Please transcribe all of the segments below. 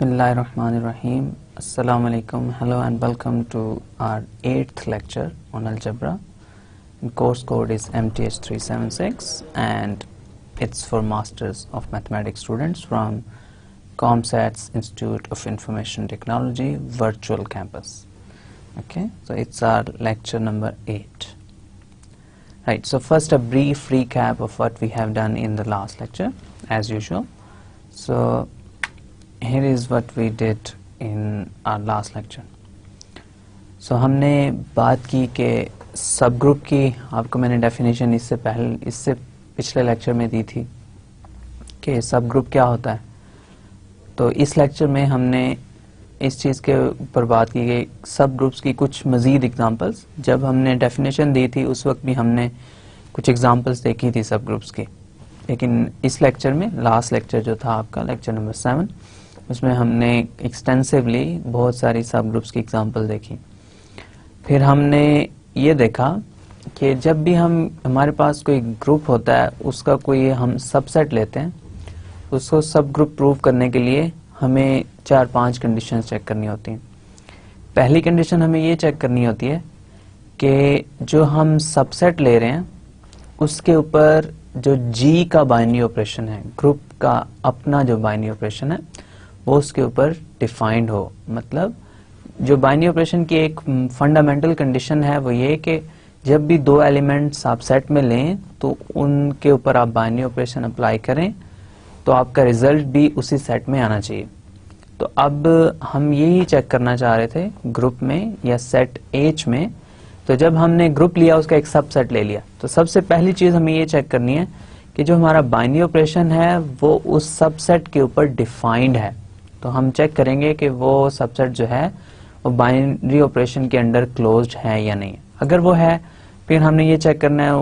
Bismillahirrahmanirrahim. Assalamu alaikum. Hello and welcome to our 8th lecture on algebra. And course code is MTH376 and it's for Masters of Mathematics students from ComSat's Institute of Information Technology Virtual Campus. Okay, so it's our lecture number 8. Right, so first a brief recap of what we have done in the last lecture as usual. So here is what we did in our last lecture. So हमने बात की कि सब group की, आपको मैंने definition इससे पिछले लेक्चर में दी थी कि सब ग्रुप क्या होता है. तो इस लेक्चर में हमने इस चीज़ के ऊपर बात की कि सब ग्रुप्स की कुछ मज़ीद एग्जांपल्स. जब हमने डेफिनेशन दी थी उस वक्त भी हमने कुछ एग्जांपल्स देखी थी सब ग्रुप्स की, लेकिन इस लेक्चर में, लास्ट लेक्चर जो था आपका लेक्चर नंबर 7, उसमें हमने एक्सटेंसिवली बहुत सारी सब ग्रुप्स की एग्जांपल देखी. फिर हमने ये देखा कि जब भी हमारे पास कोई ग्रुप होता है, उसका कोई हम सबसेट लेते हैं, उसको सब ग्रुप प्रूव करने के लिए हमें 4-5 कंडीशंस चेक करनी होती हैं. पहली कंडीशन हमें ये चेक करनी होती है कि जो हम सबसेट ले रहे हैं उसके ऊपर जो जी का बाइनरी ऑपरेशन है, ग्रुप का अपना जो बाइनरी ऑपरेशन है वो उसके ऊपर डिफाइंड हो. मतलब जो बाइनरी ऑपरेशन की एक फंडामेंटल कंडीशन है वो ये कि जब भी दो एलिमेंट्स आप सेट में लें तो उनके ऊपर आप बाइनरी ऑपरेशन अप्लाई करें तो आपका रिजल्ट भी उसी सेट में आना चाहिए. तो अब हम यही चेक करना चाह रहे थे ग्रुप में या सेट H में. तो जब हमने ग्रुप लिया, उसका एक सबसेट ले लिया, तो सबसे पहली चीज हमें ये चेक करनी है कि जो हमारा बाइनरी ऑपरेशन है वो उस सबसेट के ऊपर डिफाइंड है. तो हम चेक करेंगे कि वो सबसेट जो है वो बाइनरी ऑपरेशन के अंडर क्लोज्ड है या नहीं. अगर वो है, फिर हमने ये चेक करना है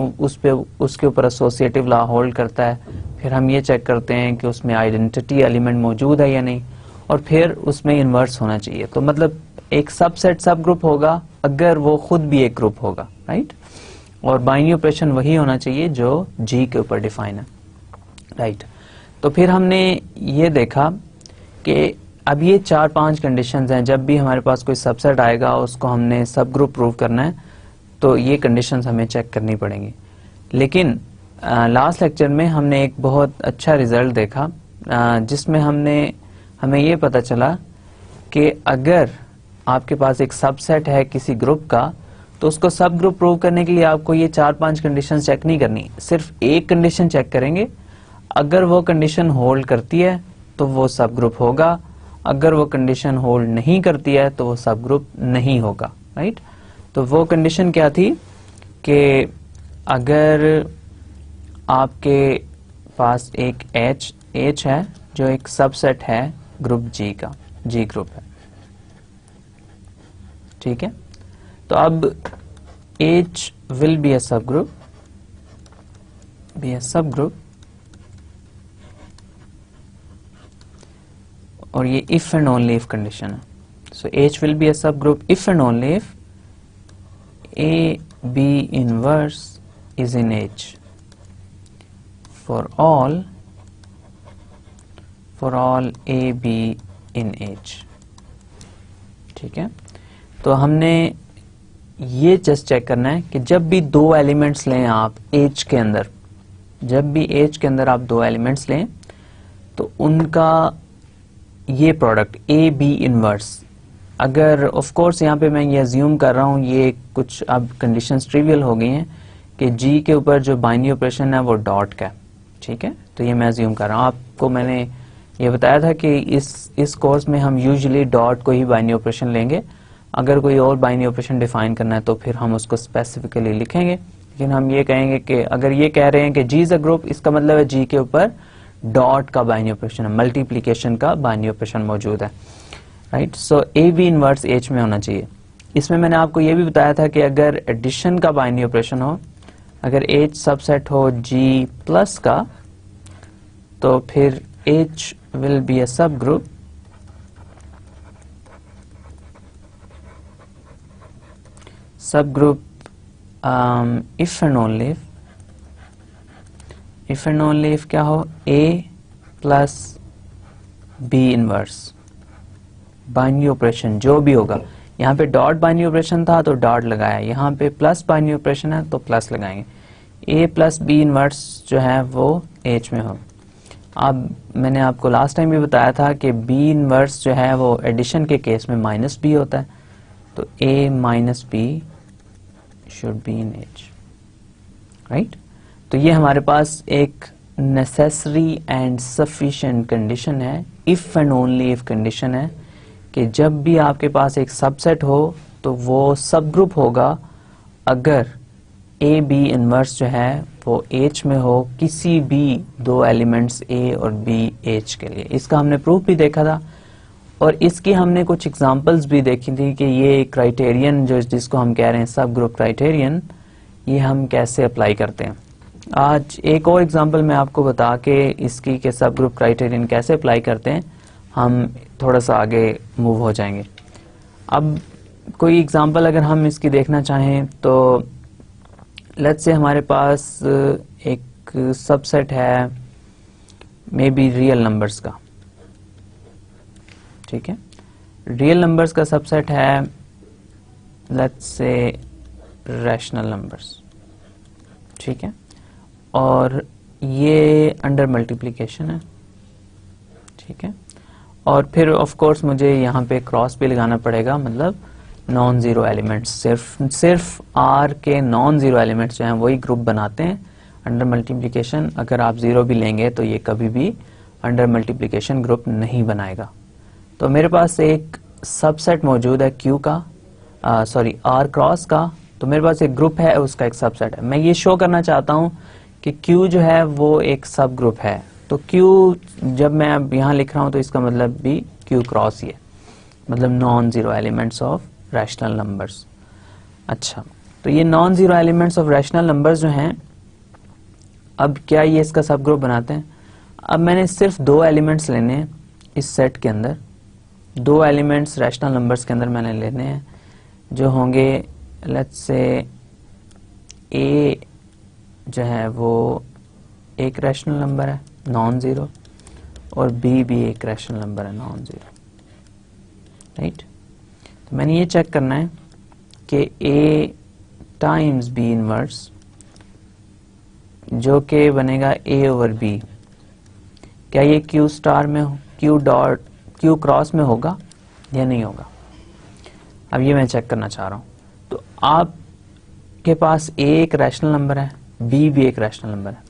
उसके ऊपर एसोसिएटिव लॉ होल्ड करता है. फिर हम ये चेक करते हैं कि उसमें आइडेंटिटी एलिमेंट मौजूद है या नहीं, और फिर उसमें इन्वर्स होना चाहिए. तो मतलब एक सबसेट सब ग्रुप होगा अगर वो खुद भी एक ग्रुप होगा, राइट. और बाइनरी ऑपरेशन वही होना चाहिए जो जी के ऊपर डिफाइन है, राइट. तो फिर हमने ये देखा कि अब ये 4-5 कंडीशंस हैं. जब भी हमारे पास कोई सबसेट आएगा उसको हमने सब ग्रुप प्रूव करना है तो ये कंडीशंस हमें चेक करनी पड़ेंगी. लेकिन लास्ट लेक्चर में हमने एक बहुत अच्छा रिजल्ट देखा जिसमें हमें ये पता चला कि अगर आपके पास एक सबसेट है किसी ग्रुप का, तो उसको सब ग्रुप प्रूव करने के लिए आपको ये 4-5 कंडीशंस चेक नहीं करनी, सिर्फ एक कंडीशन चेक करेंगे. अगर वो कंडीशन होल्ड करती है तो वो सब ग्रुप होगा, अगर वो कंडीशन होल्ड नहीं करती है तो वो सब ग्रुप नहीं होगा, राइट. तो वो कंडीशन क्या थी कि अगर आपके पास एक H है जो एक सबसेट है ग्रुप G का, G ग्रुप है, ठीक है. तो अब H will be a subgroup, और ये if and only if condition है. So H will be a subgroup if and only if A B inverse is in H for all A B in H, ठीक है. तो हमने ये just check करना है कि जब भी दो एलिमेंट्स लें आप H के अंदर, जब भी H के अंदर आप दो एलिमेंट्स लें तो उनका ये प्रोडक्ट ए बी इनवर्स, अगर ऑफ कोर्स यहाँ पे मैं ये अज्यूम कर रहा हूँ, ये कुछ अब कंडीशंस ट्रिवियल हो गई हैं कि जी के ऊपर जो बाइनरी ऑपरेशन है वो डॉट का है, ठीक है. तो ये मैं अज्यूम कर रहा हूँ. आपको मैंने ये बताया था कि इस कोर्स में हम यूजुअली डॉट को ही बाइनरी ऑपरेशन लेंगे. अगर कोई और बाइनरी ऑपरेशन डिफाइन करना है तो फिर हम उसको स्पेसिफिकली लिखेंगे. लेकिन हम ये कहेंगे कि अगर ये कह रहे हैं कि जी इज अ ग्रुप, इसका मतलब है जी के ऊपर डॉट का बाइनरी ऑपरेशन है, मल्टीप्लिकेशन का बाइनरी ऑपरेशन मौजूद है, right. So A B inverse H में होना चाहिए. इसमें मैंने आपको ये भी बताया था कि अगर एडिशन का बाइनरी ऑपरेशन हो, अगर H सबसेट हो G प्लस का, तो फिर H will be a subgroup if and only if क्या हो A plus B inverse, binary operation जो भी होगा, यहाँ पे डॉट बाइनरी ऑपरेशन था तो डॉट लगाया, यहाँ पे प्लस बाइनरी ऑपरेशन है तो प्लस लगाएंगे, ए प्लस बी इनवर्स जो है वो एच में हो। अब मैंने आपको लास्ट टाइम भी बताया था कि बी इनवर्स जो है वो एडिशन के केस में माइनस बी होता है, तो A minus B should be in H, right. तो ये हमारे पास एक नेसेसरी एंड सफिशिएंट कंडीशन है, if and only if condition है कि जब भी आपके पास एक सबसेट हो तो वो सब ग्रुप होगा अगर ए बी इनवर्स जो है वो एच में हो किसी भी दो एलिमेंट्स ए और बी एच के लिए। इसका हमने प्रूफ भी देखा था और इसकी हमने कुछ एग्जांपल्स भी देखी थी कि ये क्राइटेरियन जो जिसको हम कह रहे हैं सब ग्रुप क्राइटेरियन, ये हम कैसे अप्लाई करते हैं। आज एक और एग्जांपल मैं आपको बता के इसकी के सब ग्रुप क्राइटेरियन कैसे अप्लाई करते हैं हम थोड़ा सा आगे मूव हो जाएंगे। अब कोई एग्जांपल अगर हम इसकी देखना चाहें तो लेट्स से हमारे पास एक सबसेट है मे बी रियल नंबर्स का, ठीक है, रियल नंबर्स का सबसेट है लेट्स से रैशनल नंबर्स, ठीक है, और ये अंडर मल्टीप्लिकेशन है, ठीक है, और फिर ऑफ कोर्स मुझे यहाँ पे क्रॉस भी लगाना पड़ेगा, मतलब नॉन जीरो एलिमेंट्स, सिर्फ आर के नॉन जीरो एलिमेंट्स जो हैं वही ग्रुप बनाते हैं अंडर मल्टीप्लिकेशन। अगर आप जीरो भी लेंगे तो ये कभी भी अंडर मल्टीप्लिकेशन ग्रुप नहीं बनाएगा। तो मेरे पास एक सबसेट मौजूद है क्यू का, सॉरी आर क्रॉस का, तो मेरे पास एक ग्रुप है उसका एक सबसेट है। मैं ये शो करना चाहता हूँ कि क्यू जो है वो एक सब ग्रुप है, तो क्यू जब मैं अब यहाँ लिख रहा हूँ तो इसका मतलब भी क्यू क्रॉस ही है, मतलब non zero elements of rational numbers. अच्छा, तो ये non zero elements of rational numbers जो हैं, अब क्या ये इसका सब ग्रुप बनाते हैं? अब मैंने सिर्फ दो एलिमेंट्स लेने हैं इस सेट के अंदर, दो एलिमेंट्स रैशनल नंबर्स के अंदर मैंने लेने हैं जो होंगे लेट्स से ए जो है वो एक रैशनल नंबर है नॉन जीरो और बी भी एक रैशनल नंबर है नॉन जीरो, राइट। तो मैंने ये चेक करना है कि ए टाइम्स बी इनवर्स जो कि बनेगा ए ओवर बी, क्या ये क्यू स्टार में हो, क्यू क्रॉस में होगा या नहीं होगा? अब ये मैं चेक करना चाह रहा हूं। तो आपके पास ए एक रैशनल नंबर है, बी भी एक रैशनल नंबर है।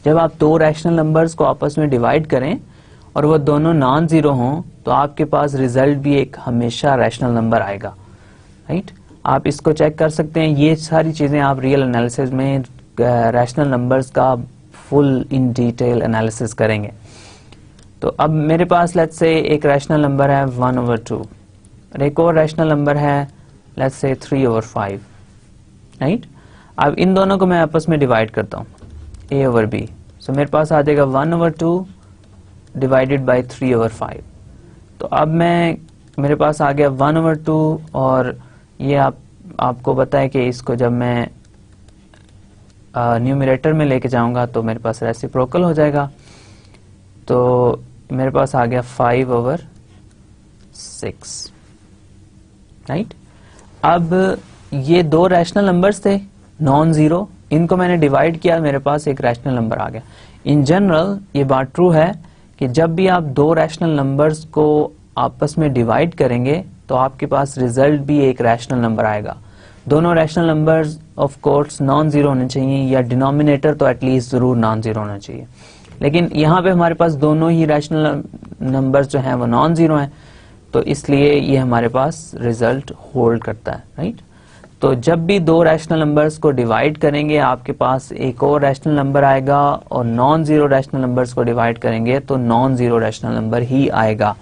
जब आप दो रैशनल नंबर्स को आपस में डिवाइड करें और वो दोनों नॉन जीरो हों तो आपके पास रिजल्ट भी एक हमेशा रैशनल नंबर आएगा, राइट। आप इसको चेक कर सकते हैं, ये सारी चीजें आप रियल एनालिसिस में रैशनल नंबर्स का फुल इन डिटेल एनालिसिस करेंगे। तो अब मेरे पास लेट्स से एक रैशनल नंबर है 1/2 और एक और रैशनल नंबर है लेट्स से 3/5, राइट। अब इन दोनों को मैं आपस में डिवाइड करता हूँ a ओवर b, सो मेरे पास आ जाएगा 1/2 डिवाइडेड बाय 3/5। तो अब मेरे पास आ गया 1/2 और ये आपको पता है कि इसको जब मैं न्यूमरेटर में लेके जाऊंगा तो मेरे पास रेसिप्रोकल हो जाएगा, तो मेरे पास आ गया 5/6, राइट। अब ये दो रैशनल नंबर्स थे नॉन जीरो, इनको मैंने डिवाइड किया, मेरे पास एक रैशनल नंबर आ गया। इन जनरल ये बात ट्रू है कि जब भी आप दो रैशनल नंबर्स को आपस में डिवाइड करेंगे तो आपके पास रिजल्ट भी एक रैशनल नंबर आएगा। दोनों rational numbers of course non zero होने चाहिए या डिनोमिनेटर तो एटलीस्ट जरूर नॉन जीरो होना चाहिए, लेकिन यहाँ पे हमारे पास दोनों ही रैशनल नंबर्स जो हैं वो नॉन जीरो हैं, तो इसलिए ये हमारे पास रिजल्ट होल्ड करता है, राइट। तो जब भी दो रैशनल नंबर्स को डिवाइड करेंगे आपके पास एक और रैशनल नंबर आएगा और नॉन जीरो रैशनल नंबर्स को डिवाइड करेंगे तो नॉन जीरो रैशनल नंबर ही आएगा,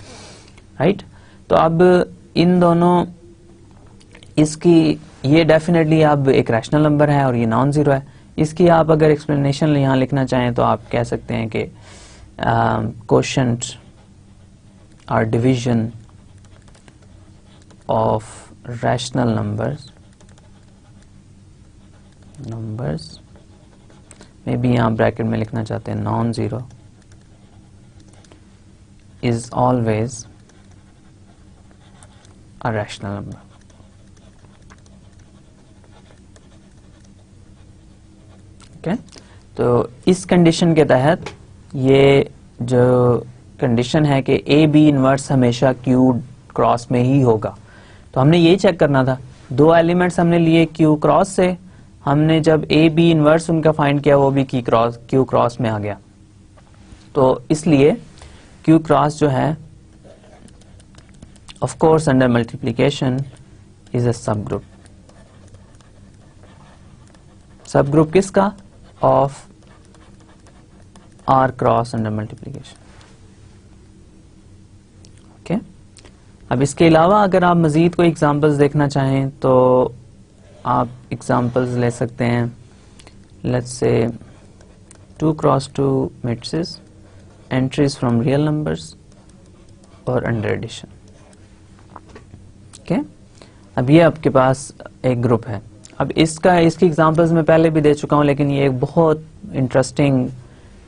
राइट। तो अब इन दोनों इसकी ये डेफिनेटली अब एक रैशनल नंबर है और ये नॉन जीरो है। इसकी आप अगर एक्सप्लेनेशन यहाँ लिखना चाहें तो आप कह सकते हैं कि कोशेंट और डिवीजन ऑफ रैशनल नंबर्स में भी यहाँ ब्रैकेट में लिखना चाहते हैं non zero is always a rational number. Okay? तो इस कंडीशन के तहत ये जो कंडीशन है कि ए बी इनवर्स हमेशा क्यू क्रॉस में ही होगा, तो हमने ये चेक करना था। दो एलिमेंट्स हमने लिए क्यू क्रॉस से, हमने जब ए बी इनवर्स उनका फाइंड किया वो भी क्यू क्रॉस में आ गया, तो इसलिए क्यू क्रॉस जो है of course under multiplication is a subgroup. Subgroup किसका? Of R cross under multiplication. Okay, अब इसके अलावा अगर आप मजीद कोई एग्जांपल्स देखना चाहें तो आप एग्जांपल्स ले सकते हैं। Let's say 2 cross 2 matrices, entries from real numbers और अंडर एडिशन। ओके, अब ये आपके पास एक ग्रुप है। अब इसकी एग्जांपल्स मैं पहले भी दे चुका हूं, लेकिन ये एक बहुत इंटरेस्टिंग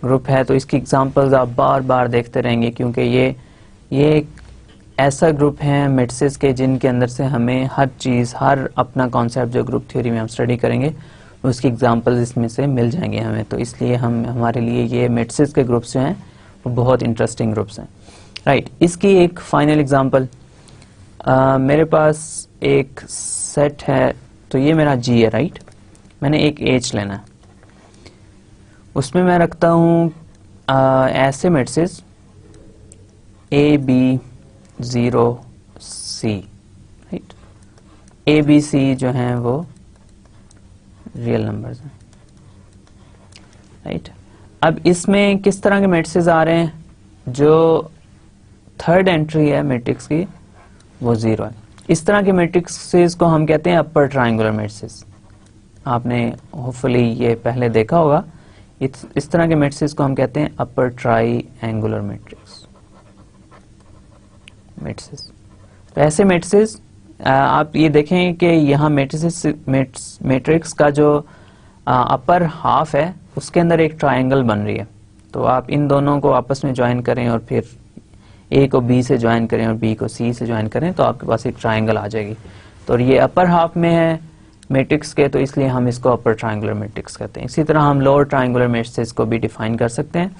ग्रुप है, तो इसकी एग्जांपल्स आप बार बार देखते रहेंगे, क्योंकि ये एक ऐसा ग्रुप है मैट्रिसेस के जिनके अंदर से हमें हर चीज़, हर अपना कॉन्सेप्ट जो ग्रुप थ्योरी में हम स्टडी करेंगे उसकी एग्जांपल्स इसमें से मिल जाएंगे हमें। तो इसलिए हमारे लिए ये मैट्रिसेस के ग्रुप्स जो हैं वो बहुत इंटरेस्टिंग ग्रुप्स हैं। राइट, इसकी एक फाइनल एग्जांपल, मेरे पास एक सेट है, तो ये मेरा जी है। राइट, मैंने एक एच लेना है, उसमें मैं रखता हूँ ऐसे matrices A B 0 C. Right, A B C जो हैं वो रियल नंबर्स हैं। राइट, अब इसमें किस तरह के मैट्रिसेस आ रहे हैं? जो थर्ड एंट्री है मैट्रिक्स की वो 0 है। इस तरह के मैट्रिक्सेस को हम कहते हैं अपर ट्रायंगुलर मैट्रिसेस। आपने होपफुली ये पहले देखा होगा। इस तरह के मैट्रिसेस को हम कहते हैं अपर ट्रायंगुलर मैट्रिसेस। तो ऐसे मैट्रिसेस आप ये देखें कि यहाँ मैट्रिक्स का जो अपर हाफ है उसके अंदर एक ट्रायंगल बन रही है। तो आप इन दोनों को आपस में ज्वाइन करें और फिर ए को बी से ज्वाइन करें और बी को सी से ज्वाइन करें तो आपके पास एक ट्रायंगल आ जाएगी। तो ये अपर हाफ में है मैट्रिक्स के, तो इसलिए हम इसको अपर ट्रायंगुलर मैट्रिक्स कहते हैं। इसी तरह हम लोअर ट्रायंगुलर मैट्रिक्स को भी डिफाइन कर सकते हैं।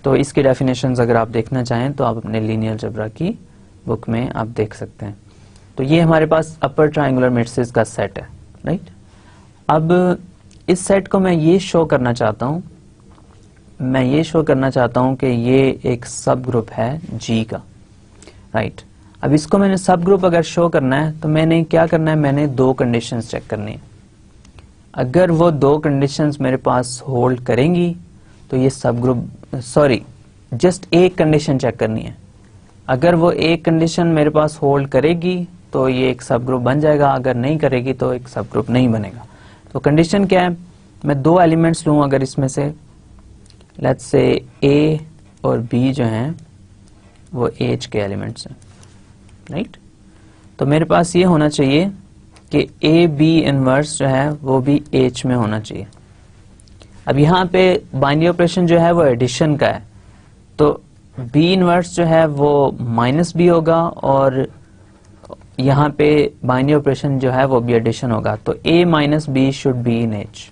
तो इसकी डेफिनेशंस अगर आप देखना चाहें तो आप अपने लीनियर अलजेब्रा की बुक में आप देख सकते हैं। तो ये हमारे पास अपर ट्रायंगुलर मैट्रिक्स का सेट है। राइट, अब इस सेट को मैं ये शो करना चाहता हूं कि ये एक सब ग्रुप है जी का। राइट, अब इसको मैंने सब ग्रुप अगर शो करना है तो मैंने क्या करना है? मैंने दो कंडीशंस चेक करनी है। अगर वो दो कंडीशंस मेरे पास होल्ड करेंगी तो ये सब ग्रुप, जस्ट एक कंडीशन चेक करनी है। अगर वो एक कंडीशन मेरे पास होल्ड करेगी तो ये एक सब ग्रुप बन जाएगा, अगर नहीं करेगी तो एक सब ग्रुप नहीं बनेगा। तो कंडीशन क्या है? मैं दो एलिमेंट्स लूं, अगर इसमें से लेट्स से ए और बी जो हैं वो एच के एलिमेंट्स हैं। राइट, तो मेरे पास ये होना चाहिए कि ए बी इनवर्स जो है वो भी एच में होना चाहिए। अब यहाँ पे बाइनरी ऑपरेशन जो है वो एडिशन का है, तो बी इनवर्स जो है वो माइनस बी होगा और यहाँ पे बाइनरी ऑपरेशन जो है वो भी एडिशन होगा। तो A minus B should be in H.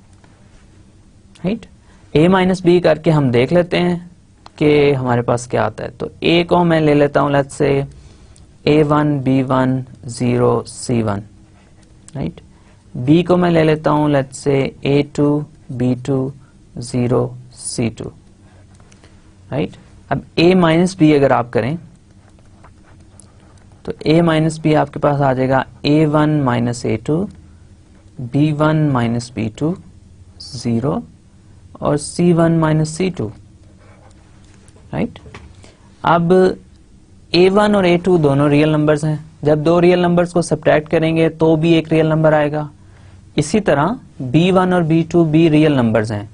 Right, A minus B करके हम देख लेते हैं कि हमारे पास क्या आता है। तो ए को मैं ले लेता हूं let's say A1 B1 0 C1। Right, B को मैं ले लेता हूं let's say A2 B2 0 C2। Right, अब A माइनस बी अगर आप करें तो A माइनस बी आपके पास आ जाएगा A1 minus A2 B1 minus B2 0 और C1 माइनस C2। राइट, अब A1 और A2 दोनों रियल नंबर्स हैं। जब दो रियल नंबर्स को सब्ट्रैक्ट करेंगे तो भी एक रियल नंबर आएगा। इसी तरह B1 और B2 भी रियल नंबर्स हैं।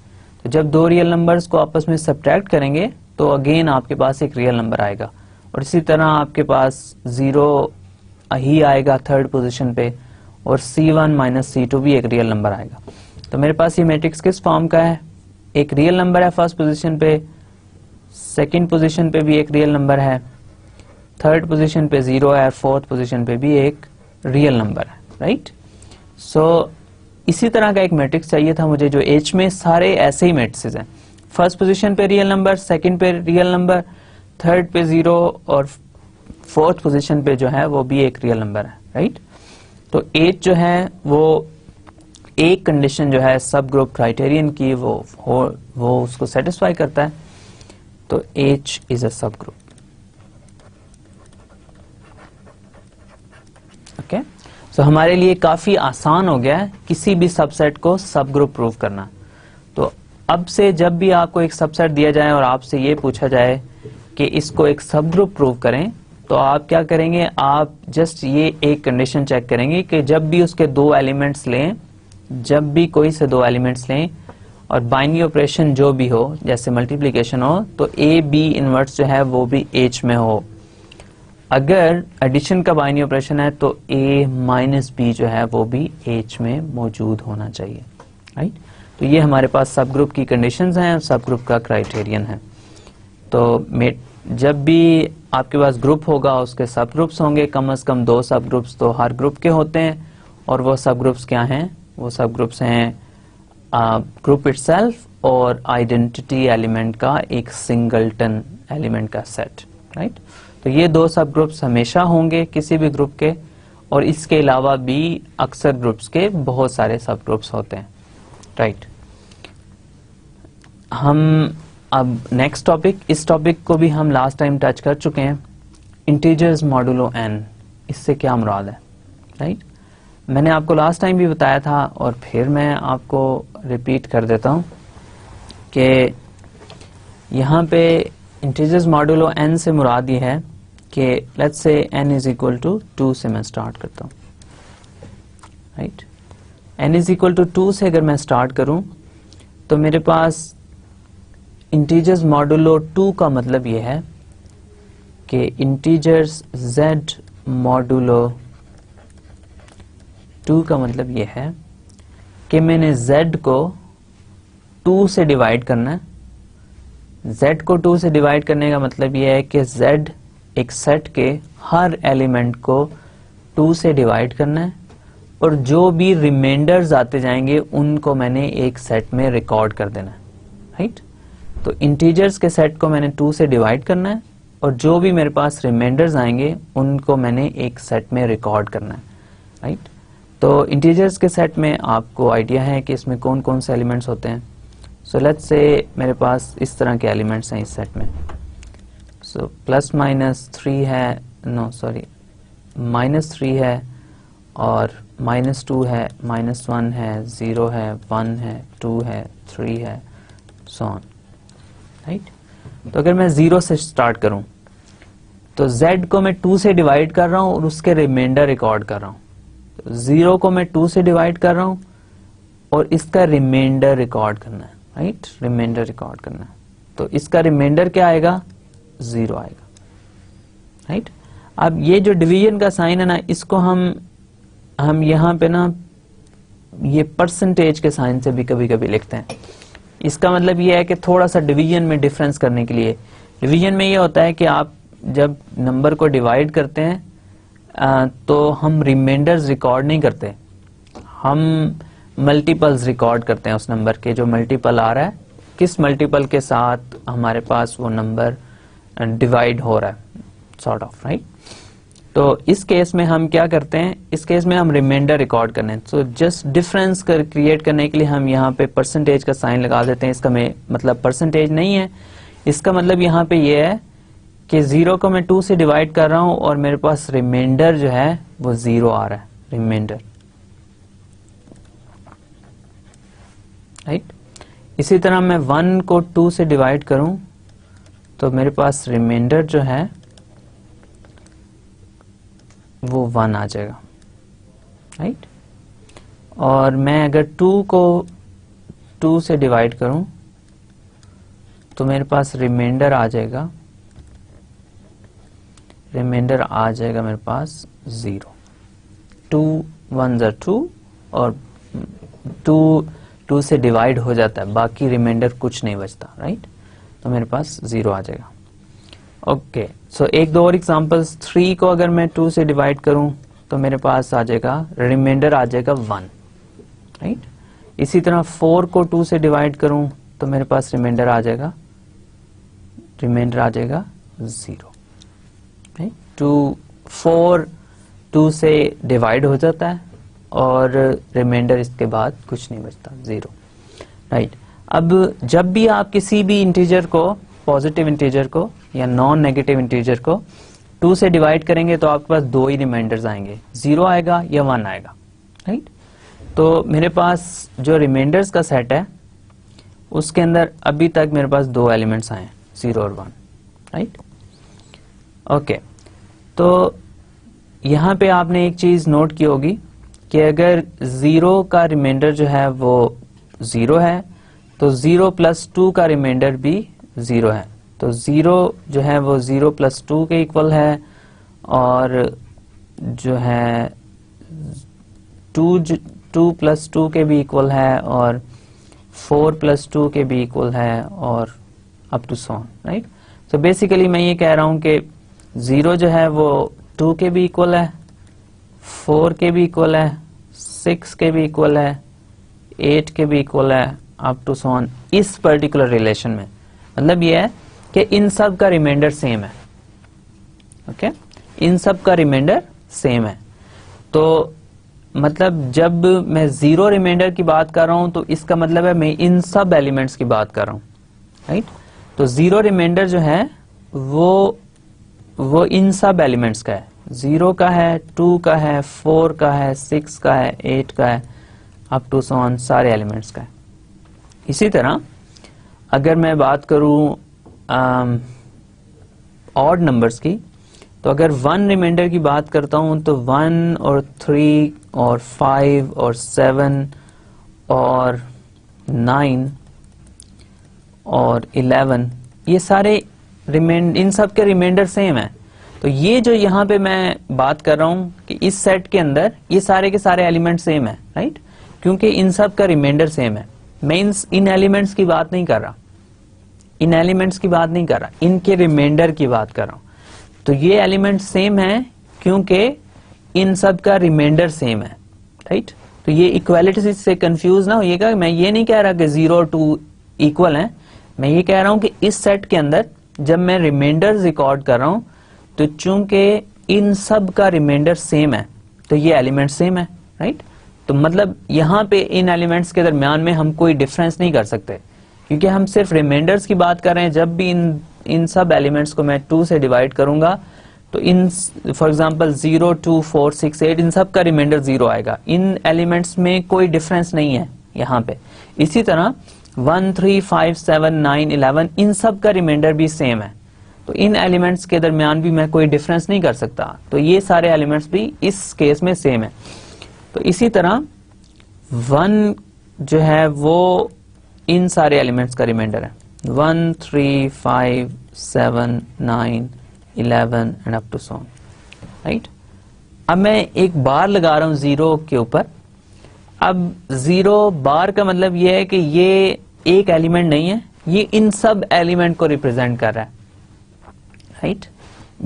तो जब दो रियल नंबर्स को आपस में सब्ट्रैक्ट करेंगे तो अगेन आपके पास एक रियल नंबर आएगा। और इसी तरह आपके पास 0 ही आएगा थर्ड पोजीशन पे और C1 माइनस C2 भी एक रियल नंबर आएगा। तो मेरे पास ये मैट्रिक्स किस फॉर्म का है? एक रियल नंबर है फर्स्ट पोजीशन पे, सेकंड पोजीशन पे भी एक रियल नंबर है, थर्ड पोजीशन पे 0 है, फोर्थ पोजीशन पे भी एक रियल नंबर है, राइट। सो इसी तरह का एक मैट्रिक्स चाहिए था मुझे जो H में सारे ऐसे ही मैट्रिक्स हैं, फर्स्ट पोजीशन पे रियल नंबर, सेकंड पे रियल नंबर, थर्ड पे 0 और फोर्थ पोजीशन पे जो है वो भी एक रियल नंबर है, राइट। तो H जो है वो एक कंडीशन जो है सब ग्रुप क्राइटेरियन की वो उसको सेटिस्फाई करता है, तो H इज अ सब ग्रुप। ओके, सो हमारे लिए काफी आसान हो गया है किसी भी सबसेट को सब ग्रुप प्रूव करना। तो अब से जब भी आपको एक सबसेट दिया जाए और आपसे ये पूछा जाए कि इसको एक सब ग्रुप प्रूव करें, तो आप क्या करेंगे, आप जस्ट ये एक कंडीशन चेक करेंगे कि जब भी उसके दो एलिमेंट्स लें, जब भी कोई से दो एलिमेंट्स लें और बाइनरी ऑपरेशन जो भी हो, जैसे मल्टीप्लिकेशन हो, तो ए बी इनवर्स जो है वो भी H में हो। अगर एडिशन का बाइनरी ऑपरेशन है तो A माइनस बी जो है वो भी H में मौजूद होना चाहिए, राइट। तो ये हमारे पास सब ग्रुप की कंडीशंस हैं और सब ग्रुप का क्राइटेरियन है। तो जब भी आपके पास ग्रुप होगा उसके सब ग्रुप्स होंगे, कम से कम 2 सब ग्रुप्स तो हर ग्रुप के होते हैं, और वो सब ग्रुप्स क्या हैं, वो सब ग्रुप्स हैं ग्रुप इटसेल्फ और आइडेंटिटी एलिमेंट का एक सिंगलटन एलिमेंट का सेट, राइट। तो ये 2 सब ग्रुप्स हमेशा होंगे किसी भी ग्रुप के, और इसके अलावा भी अक्सर ग्रुप्स के बहुत सारे सब ग्रुप्स होते हैं, राइट। हम अब नेक्स्ट टॉपिक, इस टॉपिक को भी हम लास्ट टाइम टच कर चुके हैं, इंटीजर्स मॉडुलो n, इससे क्या मुराद है, राइट। मैंने आपको लास्ट टाइम भी बताया था और फिर मैं आपको रिपीट कर देता हूं कि यहाँ पे इंटीजर्स मॉडुलो n से मुराद ये है कि let's say n is equal to 2 से मैं स्टार्ट करता हूँ, right. n is equal to 2 से अगर मैं स्टार्ट करूं तो मेरे पास इंटीजर्स मॉडुलो 2 का मतलब ये है कि इंटीजर्स z मॉडुलो 2 का मतलब ये है कि मैंने z को 2 से डिवाइड करना है। z को 2 से डिवाइड करने का मतलब ये है कि z एक सेट के हर एलिमेंट को 2 से डिवाइड करना है, और जो भी रिमाइंडर्स आते जाएंगे उनको मैंने एक सेट में रिकॉर्ड कर देना है, राइट। तो इंटीजर्स के सेट को मैंने 2 से डिवाइड करना है, और जो भी मेरे पास रिमाइंडर्स आएंगे उनको मैंने एक सेट में रिकॉर्ड करना है, राइट। तो इंटीजर्स के सेट में आपको आइडिया है कि इसमें कौन कौन से एलिमेंट्स होते हैं। सो लेट्स से मेरे पास इस तरह के एलिमेंट्स हैं इस सेट में। सो प्लस माइनस 3 है, नो सॉरी -3 है, और -2 है, -1 है, 0 है, 1 है, 2 है, 3 है, सो ऑन, राइट। तो अगर मैं 0 से स्टार्ट करूं तो z को मैं 2 से डिवाइड कर रहा हूं और उसके रिमाइंडर रिकॉर्ड कर रहा हूं। तो 0 को मैं 2 से डिवाइड कर रहा हूं और इसका रिमाइंडर रिकॉर्ड करना है, राइट, रिमाइंडर रिकॉर्ड करना है। तो इसका रिमाइंडर क्या आएगा, 0 आएगा, राइट। अब ये जो डिवीजन का साइन है ना, इसको हम यहाँ पे ना ये परसेंटेज के साइन से भी कभी कभी लिखते हैं। इसका मतलब ये है कि थोड़ा सा डिवीजन में डिफरेंस करने के लिए, डिवीजन में ये होता है कि आप जब नंबर को डिवाइड करते हैं तो हम रिमाइंडर्स रिकॉर्ड नहीं करते, हम मल्टीपल्स रिकॉर्ड करते हैं उस नंबर के, जो मल्टीपल आ रहा है, किस मल्टीपल के साथ हमारे पास वो नंबर डिवाइड हो रहा है, सॉर्ट ऑफ, राइट। तो इस केस में हम क्या करते हैं, इस केस में हम रिमाइंडर रिकॉर्ड करने हैं। सो जस्ट डिफरेंस क्रिएट करने के लिए हम यहाँ पे परसेंटेज का साइन लगा देते हैं। इसका मतलब परसेंटेज नहीं है, इसका मतलब यहाँ पे ये है कि 0 को मैं 2 से डिवाइड कर रहा हूँ और मेरे पास रिमाइंडर जो है वो 0 आ रहा है, रिमाइंडर, राइट। इसी तरह मैं 1 को 2 से डिवाइड करूं तो मेरे पास रिमाइंडर जो है वो 1 आ जाएगा, राइट। और मैं अगर 2 को 2 से डिवाइड करूं तो मेरे पास रिमाइंडर आ जाएगा, रिमाइंडर आ जाएगा मेरे पास 0। 2 1 2 और 2 से डिवाइड हो जाता है, बाकी रिमाइंडर कुछ नहीं बचता, राइट। तो मेरे पास 0 आ जाएगा। ओके, सो एक दो और एग्जांपल्स। 3 को अगर मैं 2 से डिवाइड करूं तो मेरे पास आ जाएगा, रिमाइंडर आ जाएगा 1, राइट। इसी तरह 4 को 2 से डिवाइड करूं तो मेरे पास रिमाइंडर आ जाएगा 0, राइट। 4 2 से डिवाइड हो जाता है और रिमाइंडर इसके बाद कुछ नहीं बचता, 0, राइट। अब जब भी आप किसी भी इंटीजर को, पॉजिटिव इंटीजर को या नॉन नेगेटिव इंटीजर को 2 से डिवाइड करेंगे तो आपके पास 2 ही रिमाइंडर्स आएंगे, 0 आएगा या 1 आएगा, राइट। तो मेरे पास जो रिमाइंडर्स का सेट है उसके अंदर अभी तक मेरे पास 2 एलिमेंट्स आए, 0 और 1, राइट। ओके, तो यहां पे आपने एक चीज नोट की होगी कि अगर 0 का रिमाइंडर जो है वो 0 है तो 0 प्लस 2 का रिमाइंडर भी 0 है, तो 0 जो है वो 0 प्लस 2 के इक्वल है, और जो है 2 प्लस 2 के भी इक्वल है, और 4 प्लस 2 के भी इक्वल है, और up to so on, right. तो बेसिकली मैं ये कह रहा हूं कि 0 जो है वो 2 के भी इक्वल है, 4 के भी इक्वल है, 6 के भी इक्वल है, 8 के भी इक्वल है, अप टू सो ऑन, इस पर्टिकुलर रिलेशन में। मतलब ये है कि इन सब का रिमाइंडर सेम है, ओके, इन सब का रिमाइंडर सेम है। तो मतलब जब मैं 0 रिमाइंडर की बात कर रहा हूं तो इसका मतलब है मैं इन सब एलिमेंट्स की बात कर रहा हूं, राइट। तो 0 रिमाइंडर जो है वो इन सब एलिमेंट्स का है, 0 का है, 2 का है, 4 का है, 6 का है, 8 का है, अप टू सो ऑन, सारे एलिमेंट्स का है। इसी तरह अगर मैं बात करूं ऑड नंबर्स की, तो अगर 1 रिमाइंडर की बात करता हूं तो 1 और 3 और 5 और 7 और 9 और 11, ये सारे इन सब के रिमाइंडर सेम है। तो ये जो यहाँ पे मैं बात कर रहा हूं कि इस सेट के अंदर ये सारे के सारे एलिमेंट सेम है, राइट, क्योंकि इन सब का रिमाइंडर सेम है। मैं इन एलिमेंट्स की बात नहीं कर रहा, इन एलिमेंट्स की बात नहीं कर रहा, इनके रिमाइंडर की बात कर रहा हूं। तो ये एलिमेंट सेम है क्योंकि इन सब का रिमाइंडर सेम है, राइट। तो ये इक्वालिटी से कंफ्यूज ना होइएगा, मैं ये नहीं कह रहा कि 0 और 2 इक्वल हैं, मैं ये कह रहा हूं कि इस सेट के अंदर जब मैं रिमाइंडर रिकॉर्ड कर रहा हूं तो चूंकि इन सब का रिमाइंडर सेम है तो ये एलिमेंट सेम है, राइट। तो मतलब यहां पे इन एलिमेंट्स के दरमियान में हम कोई डिफरेंस नहीं कर सकते क्योंकि हम सिर्फ रिमाइंडर्स की बात कर रहे हैं। जब भी इन सब एलिमेंट्स को मैं 2 से डिवाइड करूंगा तो इन फॉर एग्जांपल 0 2 4 6 8 इन सब का रिमाइंडर 0 आएगा, इन एलिमेंट्स में कोई डिफरेंस नहीं है यहां पे। इसी तरह 1 3 5 7 9 11 इन सब का रिमाइंडर भी सेम है, तो इन एलिमेंट्स के दरमियान भी मैं कोई डिफरेंस नहीं कर सकता, तो ये सारे एलिमेंट्स भी इस केस में सेम है। तो इसी तरह 1 जो है वो इन सारे एलिमेंट्स का रिमाइंडर है, 1 3 5 7 9 11 and up to so on, right. अब मैं एक बार लगा रहा हूं 0 के ऊपर। अब 0 बार का मतलब ये है कि ये एक एलिमेंट नहीं है, ये इन सब एलिमेंट को रिप्रेजेंट कर रहा है, राइट।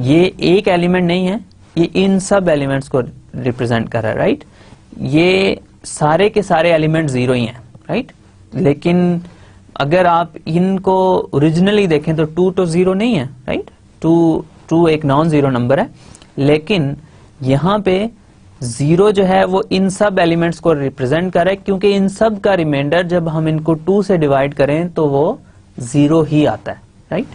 ये एक एलिमेंट नहीं है, ये इन सब एलिमेंट्स को रिप्रेजेंट कर रहा है, राइट। ये सारे के सारे एलिमेंट 0 ही हैं, राइट। लेकिन अगर आप इनको ओरिजिनली देखें तो 2 तो 0 नहीं है, राइट। 2 एक नॉन जीरो नंबर है, लेकिन यहां पे 0 जो है वो इन सब एलिमेंट्स को रिप्रेजेंट कर रहा है क्योंकि इन सब का रिमाइंडर जब हम इनको 2 से डिवाइड करें तो वो 0 ही आता है, राइट।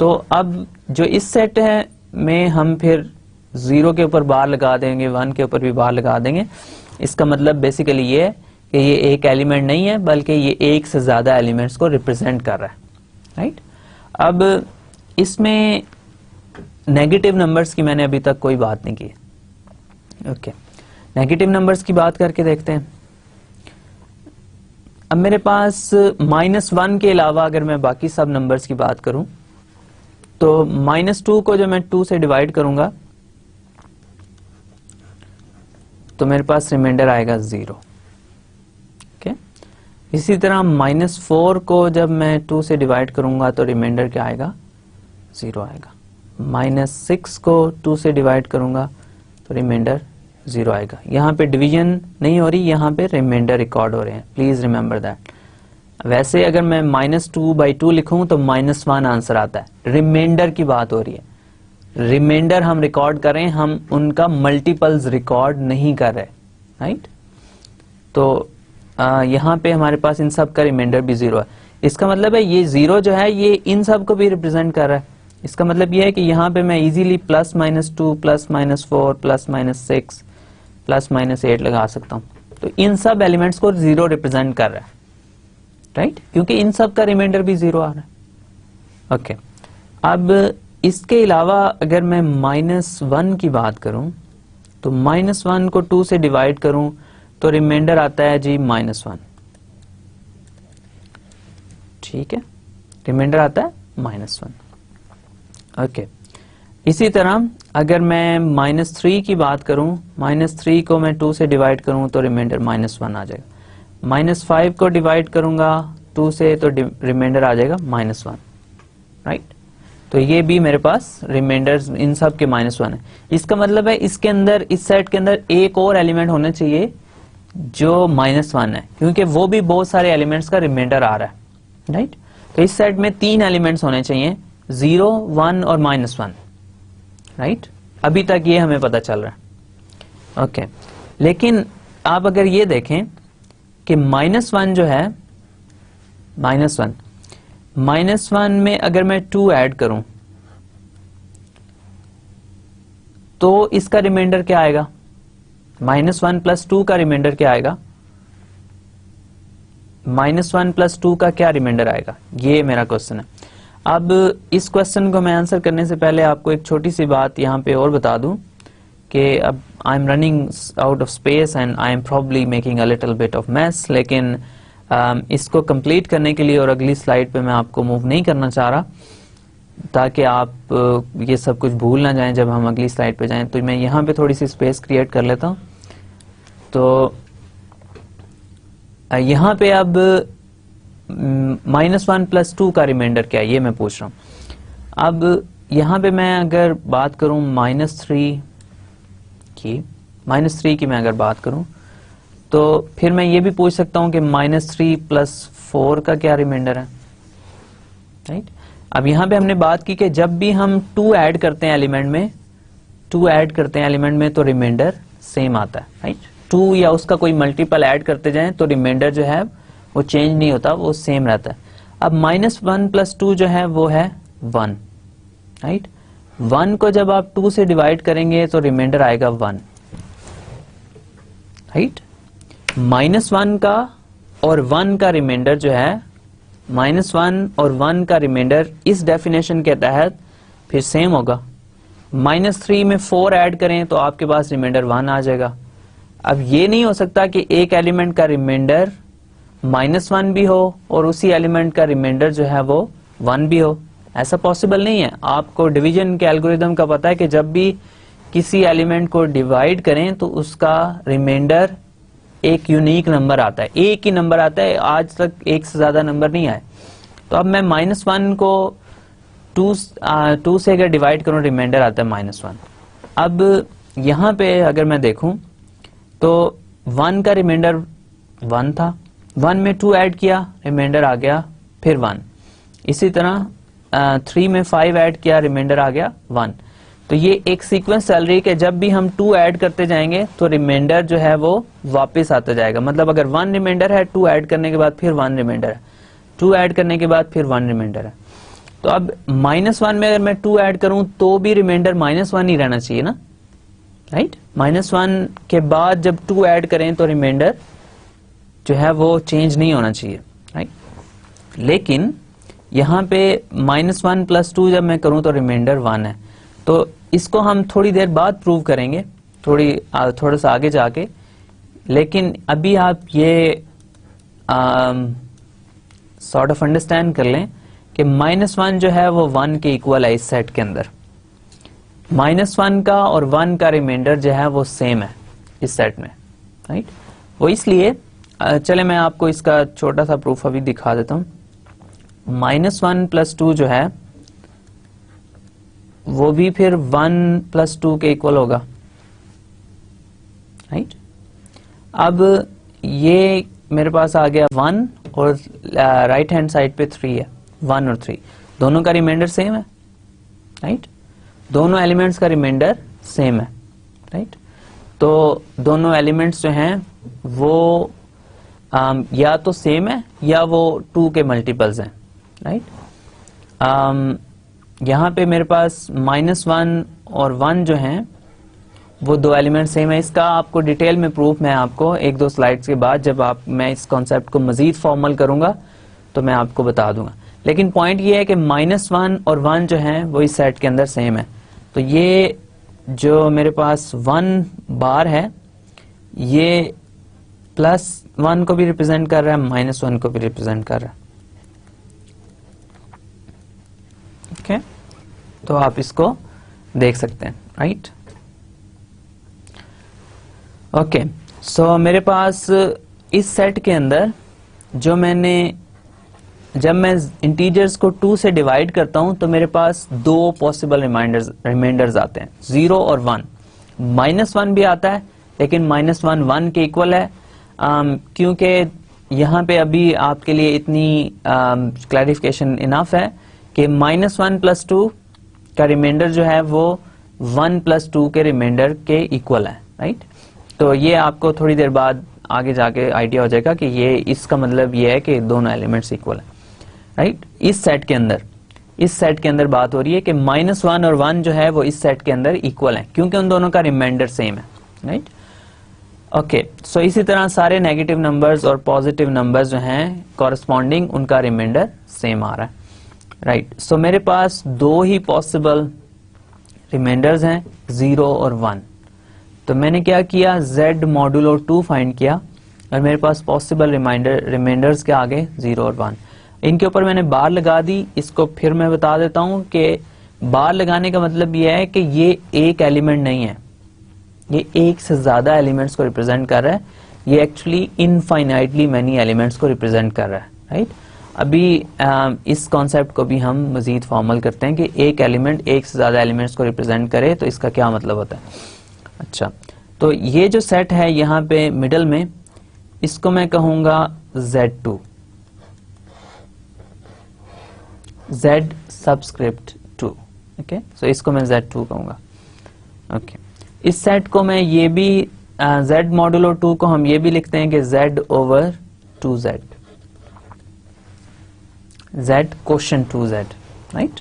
तो अब जो इस सेट है में हम फिर 0 के ऊपर बार लगा देंगे, 1 के ऊपर भी बार लगा देंगे। इसका मतलब बेसिकली ये है कि ये एक एलिमेंट नहीं है बल्कि ये एक से ज्यादा एलिमेंट्स को रिप्रेजेंट कर रहा है, राइट। अब इसमें नेगेटिव नंबर्स की मैंने अभी तक कोई बात नहीं की, ओके। नेगेटिव नंबर्स की बात करके देखते हैं। अब मेरे पास -1 के अलावा अगर मैं बाकी सब नंबर्स की बात करूं तो -2 को जब मैं 2 से डिवाइड करूंगा तो मेरे पास रिमाइंडर आएगा 0, ओके। इसी तरह -4 को जब मैं 2 से डिवाइड करूंगा तो रिमाइंडर क्या आएगा, 0 आएगा। -6 को 2 से डिवाइड करूंगा तो रिमाइंडर 0 आएगा। यहाँ पे डिवीजन नहीं हो रही, यहाँ पे रिमाइंडर रिकॉर्ड हो रहे हैं, प्लीज रिमेंबर दैट। वैसे अगर मैं -2/2 लिखूं तो -1 आंसर आता है। रिमाइंडर की बात हो रही है, रिमाइंडर हम रिकॉर्ड कर रहे हैं, हम उनका मल्टीपल्स रिकॉर्ड नहीं कर रहे, राइट। तो यहाँ पे हमारे पास इन सब का रिमाइंडर भी 0 है। इसका मतलब है ये 0 जो है ये इन सब को भी रिप्रेजेंट कर रहा है। इसका मतलब ये है कि यहाँ पे मैं इजीली +-2 +-4 +-6 +-8 लगा सकता हूँ। तो इन सब एलिमेंट्स को 0 रिप्रेजेंट कर रहा है, राइट, क्योंकि इन सब का रिमाइंडर भी 0 आ रहा है। ओके, अब इसके अलावा अगर मैं -1 की बात करूं तो -1 को 2 से डिवाइड करूं तो रिमाइंडर आता है जी -1, ठीक है, रिमाइंडर आता है -1। ओके, इसी तरह अगर मैं -3 की बात करूं, -3 को मैं 2 से डिवाइड करूं तो रिमाइंडर -1 आ जाएगा। -5 को डिवाइड करूंगा 2 से तो रिमाइंडर आ जाएगा -1, राइट। तो ये भी मेरे पास रिमाइंडर्स इन सब के -1 है। इसका मतलब है इसके अंदर, इस सेट के अंदर एक और एलिमेंट होना चाहिए जो -1 है, क्योंकि वो भी बहुत सारे एलिमेंट्स का रिमाइंडर आ रहा है, राइट। तो इस सेट में 3 एलिमेंट्स होने चाहिए, 0, 1 और -1, राइट। अभी तक ये हमें पता चल रहा है। ओके, लेकिन आप अगर ये देखें कि -1 जो है, -1 में अगर मैं 2 ऐड करूं तो इसका रिमाइंडर क्या आएगा? -1 + 2 का रिमाइंडर क्या आएगा? -1 + 2 का क्या रिमाइंडर आएगा? ये मेरा क्वेश्चन है। अब इस क्वेश्चन को मैं आंसर करने से पहले आपको एक छोटी सी बात यहाँ पे और बता दूं कि अब I am running out of space and I am probably making a little bit of mass, लेकिन इसको कंप्लीट करने के लिए और अगली स्लाइड पे मैं आपको मूव नहीं करना चाह रहा, ताकि आप ये सब कुछ भूल ना जाएं जब हम अगली स्लाइड पे जाएं। तो मैं यहाँ पे थोड़ी सी स्पेस क्रिएट कर लेता हूँ। तो यहाँ पे अब -1 + 2 का रिमाइंडर क्या है ये मैं पूछ रहा हूँ। अब यहाँ पे मैं अगर बात करूँ -3 की मैं अगर बात करूँ तो फिर मैं ये भी पूछ सकता हूँ कि -3 + 4 का क्या रिमाइंडर है, राइट। अब यहाँ पे हमने बात की कि जब भी हम 2 ऐड करते हैं एलिमेंट में, तो रिमाइंडर सेम आता है, राइट। 2 या उसका कोई मल्टीपल ऐड करते जाएं तो रिमाइंडर जो है वो चेंज नहीं होता, वो सेम रहता है। अब -1 + 2 जो है वो है 1, राइट। 1 को जब आप 2 से डिवाइड करेंगे तो रिमाइंडर आएगा 1, राइट। -1 का और 1 का रिमाइंडर जो है, -1 और 1 का रिमाइंडर इस डेफिनेशन के तहत फिर सेम होगा। -3 में 4 ऐड करें तो आपके पास रिमाइंडर 1 आ जाएगा। अब ये नहीं हो सकता कि एक एलिमेंट का रिमाइंडर -1 भी हो और उसी एलिमेंट का रिमाइंडर जो है वो 1 भी हो, ऐसा पॉसिबल नहीं है। आपको डिवीजन के एल्गोरिदम का पता है कि जब भी किसी एलिमेंट को डिवाइड करें तो उसका रिमाइंडर एक यूनिक नंबर आता है, एक ही नंबर आता है, आज तक एक से ज्यादा नंबर नहीं आए। तो अब मैं -1 को 2 से अगर डिवाइड करूं रिमाइंडर आता है -1। अब यहाँ पे अगर मैं देखूं तो 1 का रिमाइंडर 1 था, 1 में 2 ऐड किया, रिमाइंडर आ गया फिर 1। इसी तरह 3 में 5 ऐड किया, रिमाइंडर आ गया 1। तो ये एक सीक्वेंस चल रही है कि जब भी हम 2 ऐड करते जाएंगे तो रिमाइंडर जो है वो वापस आता जाएगा। मतलब अगर 1 रिमाइंडर है, 2 ऐड करने के बाद फिर 1 रिमाइंडर है, 2 ऐड करने के बाद फिर 1 रिमाइंडर है। तो अब -1 में अगर मैं 2 ऐड करूं तो भी रिमाइंडर -1 ही रहना चाहिए ना, राइट। -1 के बाद जब 2 ऐड करें तो रिमाइंडर जो है वो चेंज नहीं होना चाहिए, राइट। लेकिन यहाँ पे -1 + 2 जब मैं करूं तो रिमाइंडर 1 है। तो इसको हम थोड़ी देर बाद प्रूव करेंगे, थोड़ा सा आगे जाके। लेकिन अभी आप ये सॉर्ट ऑफ अंडरस्टैंड कर लें कि -1 जो है वो 1 के इक्वल है इस सेट के अंदर। -1 का और 1 का रिमाइंडर जो है वो सेम है इस सेट में, राइट। वो इसलिए चले मैं आपको इसका छोटा सा प्रूफ अभी दिखा देता हूं। -1 + 2 जो है वो भी फिर 1 + 2 के इक्वल होगा, राइट। अब ये मेरे पास आ गया 1 और राइट हैंड साइड पे 3 है, 1 और 3 दोनों का रिमाइंडर सेम है, राइट। दोनों एलिमेंट्स का रिमाइंडर सेम है, राइट। तो दोनों एलिमेंट्स जो हैं वो या तो सेम है या वो 2 के मल्टीपल्स हैं, राइट। यहाँ पे मेरे पास -1 और 1 जो हैं वो दो एलिमेंट सेम है। इसका आपको डिटेल में प्रूफ मैं आपको 1-2 स्लाइड्स के बाद जब मैं इस कॉन्सेप्ट को मजीद फॉर्मल करूंगा तो मैं आपको बता दूंगा। लेकिन पॉइंट ये है कि -1 और 1 जो हैं वो इस सेट के अंदर सेम है। तो ये जो मेरे पास 1 बार है ये +1 को भी रिप्रेजेंट कर रहा है, -1 को भी रिप्रेजेंट कर रहा है, ओके। तो आप इसको देख सकते हैं, राइट। ओके, सो मेरे पास इस सेट के अंदर जब मैं इंटीजर्स को 2 से डिवाइड करता हूं तो मेरे पास 2 पॉसिबल रिमाइंडर्स आते हैं, 0 और 1। -1 भी आता है लेकिन -1 1 के इक्वल है, क्योंकि यहाँ पे अभी आपके लिए इतनी क्लैरिफिकेशन इनफ है कि -1 + 2 का रिमाइंडर जो है वो 1 + 2 के रिमाइंडर के इक्वल है, राइट। तो ये आपको थोड़ी देर बाद आगे जाके आइडिया हो जाएगा कि ये इसका मतलब ये है कि दोनों एलिमेंट्स इक्वल है, राइट। इस सेट के अंदर बात हो रही है कि -1 और 1 जो है वो इस सेट के अंदर इक्वल है क्योंकि उन दोनों का रिमाइंडर सेम है, राइट। ओके, सो इसी तरह सारे नेगेटिव नंबर्स और पॉजिटिव नंबर्स जो हैं कॉरस्पॉन्डिंग उनका रिमाइंडर सेम आ रहा है, राइट। सो मेरे पास 2 ही पॉसिबल रिमाइंडर्स हैं, 0 और 1। तो मैंने क्या किया, z मॉड्यूलो 2 फाइंड किया और मेरे पास पॉसिबल रिमाइंडर्स के आगे 0 और 1, इनके ऊपर मैंने बार लगा दी। इसको फिर मैं बता देता हूं कि बार लगाने का मतलब यह है कि ये एक एलिमेंट नहीं है, ये एक से ज्यादा एलिमेंट्स को रिप्रेजेंट कर रहा है। ये एक्चुअली इनफाइनाइटली मैनी एलिमेंट्स को रिप्रेजेंट कर रहा है, राइट। अभी इस कॉन्सेप्ट को भी हम मजीद फॉर्मल करते हैं कि एक एलिमेंट एक से ज्यादा एलिमेंट्स को रिप्रेजेंट करे तो इसका क्या मतलब होता है। अच्छा, तो ये जो सेट है यहाँ पे मिडल में, इसको मैं कहूंगा Z2, Z सबस्क्रिप्ट 2, ओके। सो इसको मैं Z2 कहूंगा, ओके। इस सेट को मैं ये भी Z मॉड्यूलो 2 को हम ये भी लिखते हैं कि Z/2Z, Z quotient 2Z, right.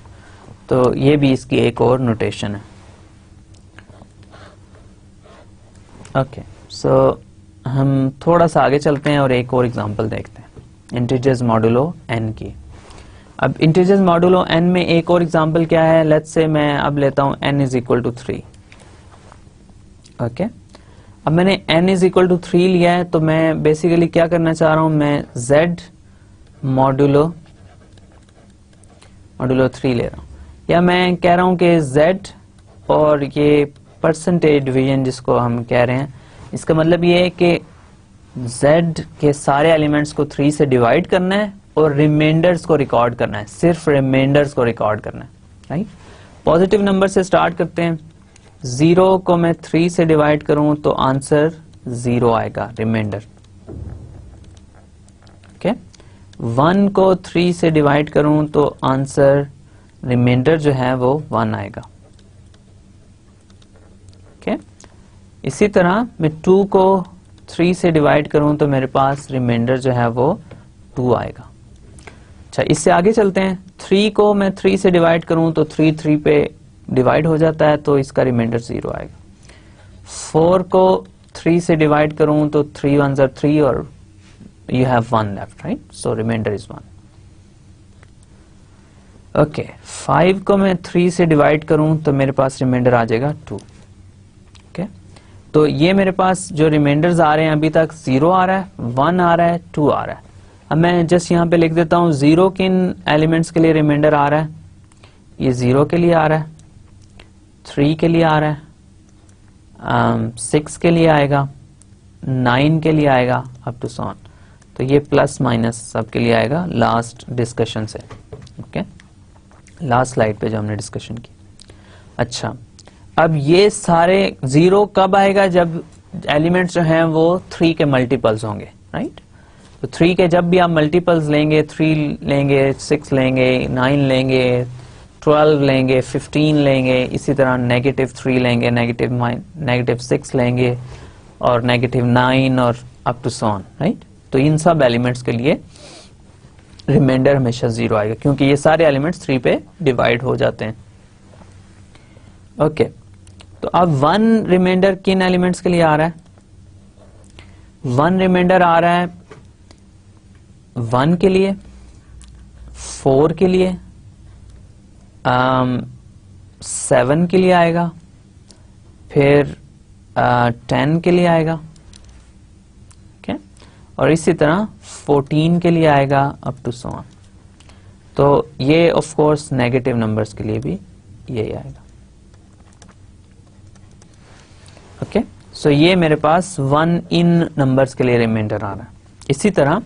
तो ये भी इसकी एक और नोटेशन है, ओके। सो हम थोड़ा सा आगे चलते हैं और एक और एग्जांपल देखते हैं इंटीजर्स मॉड्यूलो n की। अब इंटीजर्स मॉड्यूलो n में एक और एग्जांपल क्या है, लेट्स से मैं अब लेता हूं n = 3, ओके। अब मैंने n = 3 लिया है तो मैं बेसिकली क्या करना चाह रहा हूं, मैं z मॉड्यूलो 3 ले रहा हूं, या मैं कह रहा हूं कि z और ये परसेंटेज डिवीजन जिसको हम कह रहे हैं, इसका मतलब ये है कि z के सारे एलिमेंट्स को 3 से डिवाइड करना है और रिमाइंडर्स को रिकॉर्ड करना है, सिर्फ रिमाइंडर्स को रिकॉर्ड करना है, राइट। पॉजिटिव नंबर से स्टार्ट करते हैं। 0 को मैं 3 से डिवाइड करूं तो आंसर 0 आएगा, रिमाइंडर, ओके। 1 को 3 से डिवाइड करूं तो आंसर रिमाइंडर जो है वो 1 आएगा, ओके। इसी तरह मैं 2 को 3 से डिवाइड करूं तो मेरे पास रिमाइंडर जो है वो 2 आएगा। अच्छा, इससे आगे चलते हैं। 3 को मैं 3 से डिवाइड करूं तो 3 पे डिवाइड हो जाता है तो इसका रिमाइंडर 0 आएगा। 4 को 3 से डिवाइड करूं तो 3 1s are 3 और you have 1 left, right? So remainder is 1. Okay, 5 को मैं 3 से डिवाइड करूं तो मेरे पास रिमाइंडर आ जाएगा 2, ओके। तो ये मेरे पास जो रिमाइंडर्स आ रहे हैं अभी तक 0 आ रहा है, 1 आ रहा है, 2 आ रहा है। अब मैं जस्ट यहाँ पे लिख देता हूँ 0 किन एलिमेंट्स के लिए रिमाइंडर आ रहा है, ये 0 के लिए आ रहा है, 3 के लिए आ रहा है, 6 के लिए आएगा, 9 के लिए आएगा, अप टू सो ऑन। तो ये प्लस माइनस सबके लिए आएगा लास्ट डिस्कशन से, ओके, लास्ट स्लाइड पे जो हमने डिस्कशन की। अच्छा, अब ये सारे 0 कब आएगा? जब एलिमेंट्स जो हैं वो 3 के मल्टीपल्स होंगे, राइट? तो 3 के जब भी आप मल्टीपल्स लेंगे, 3 लेंगे, 6 लेंगे, 9 लेंगे, 12 लेंगे, 15 लेंगे, इसी तरह -3 लेंगे, -6 लेंगे और -9 और up to so on, right? तो इन सब एलिमेंट्स के लिए रिमाइंडर हमेशा 0 आएगा क्योंकि ये सारे एलिमेंट्स 3 पे डिवाइड हो जाते हैं। ओके, तो अब 1 रिमाइंडर किन एलिमेंट्स के लिए आ रहा है? 1 रिमाइंडर आ रहा है 1 के लिए, 4 के लिए, 7 के लिए आएगा, फिर 10 के लिए आएगा, ओके, और इसी तरह 14 के लिए आएगा अप टू सो ऑन। तो ये ऑफ कोर्स नेगेटिव नंबर्स के लिए भी यही आएगा। ओके, सो ये मेरे पास 1 इन नंबर्स के लिए रिमाइंडर आ रहा है। इसी तरह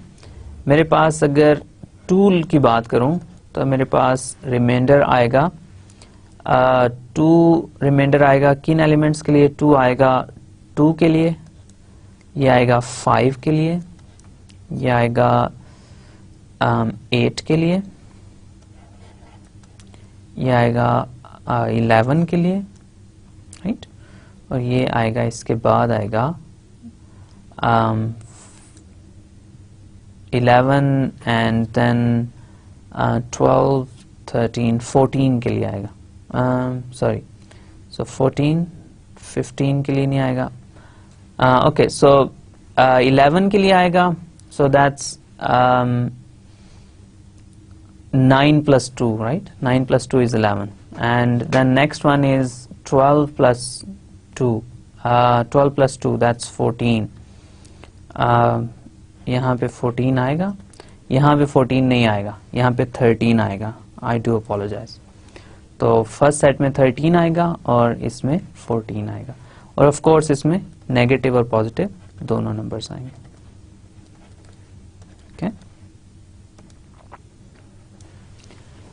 मेरे पास अगर 2 की बात करूं तो मेरे पास रिमाइंडर आएगा 2 रिमाइंडर आएगा किन एलिमेंट्स के लिए? 2 आएगा 2 के लिए, ये आएगा 5 के लिए, ये आएगा 8 के लिए, ये आएगा 11 के लिए, राइट? और ये आएगा, इसके बाद आएगा 11 एंड देन 12, 13, 14 के लिए आएगा। सॉरी, सो 14, 15 के लिए नहीं आएगा। ओके, सो 11 के लिए आएगा, so that's 9 plus 2, right? 9 plus 2 is 11, and then next one is 12 plus 2. 12 plus 2, that's 14. यहाँ पे 14 आएगा, यहाँ पे 14 नहीं आएगा, यहाँ पे 13 आएगा। I do apologize. तो फर्स्ट सेट में 13 आएगा और इसमें 14 आएगा, और ऑफ कोर्स इसमें नेगेटिव और पॉजिटिव दोनों नंबर्स आएंगे। Okay,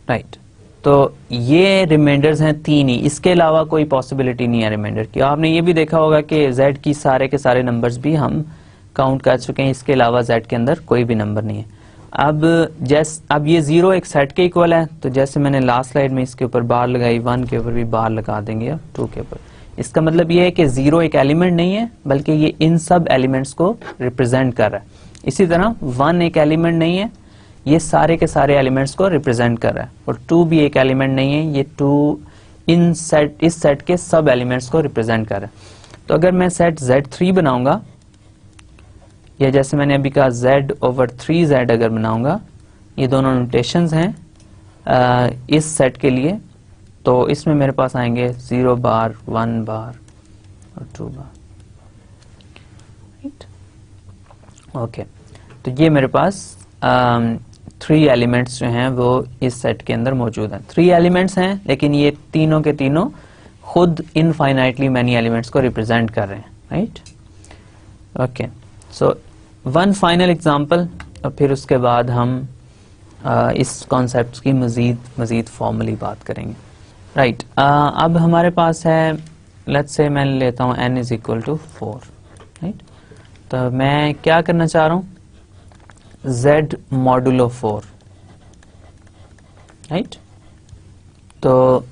right. तो ये रिमाइंडर्स हैं 3 ही, इसके अलावा कोई पॉसिबिलिटी नहीं है रिमाइंडर की। आपने ये भी देखा होगा कि z की सारे के सारे नंबर्स भी हम काउंट कर चुके हैं, इसके अलावा z के अंदर कोई भी नंबर नहीं है। अब ये 0 एक सेट के इक्वल है, तो जैसे मैंने लास्ट स्लाइड में इसके ऊपर बार लगाई, 1 के ऊपर भी बार लगा देंगे और 2 के ऊपर। इसका मतलब ये है कि 0 एक एलिमेंट नहीं है, बल्कि ये इन सब एलिमेंट्स को रिप्रेजेंट कर रहा है। इसी तरह 1 एक एलिमेंट नहीं है, ये सारे के सारे एलिमेंट्स को रिप्रेजेंट कर रहा है, और 2 भी एक एलिमेंट नहीं है, ये 2 इस सेट के सब एलिमेंट्स को रिप्रेजेंट कर रहा है। तो अगर मैं सेट Z3 बनाऊंगा, या जैसे मैंने अभी कहा Z/3Z अगर बनाऊंगा, ये दोनों नोटेशंस हैं इस सेट के लिए, तो इसमें मेरे पास आएंगे 0 बार, 1 बार और 2 बार, राइट? ओके, तो ये मेरे पास 3 एलिमेंट्स जो हैं वो इस सेट के अंदर मौजूद हैं। 3 एलिमेंट्स हैं, लेकिन ये तीनों के तीनों खुद इनफाइनाइटली मैनी एलिमेंट्स को रिप्रेजेंट कर रहे हैं, right? Okay, so one final example, और फिर उसके बाद हम इस कॉन्सेप्ट की मजीद फॉर्मली बात करेंगे, राइट? अब हमारे पास है, लेट्स से मैं लेता हूँ n = 4, राइट? तो मैं क्या करना चाह रहा हूँ? z modulo 4, right? तो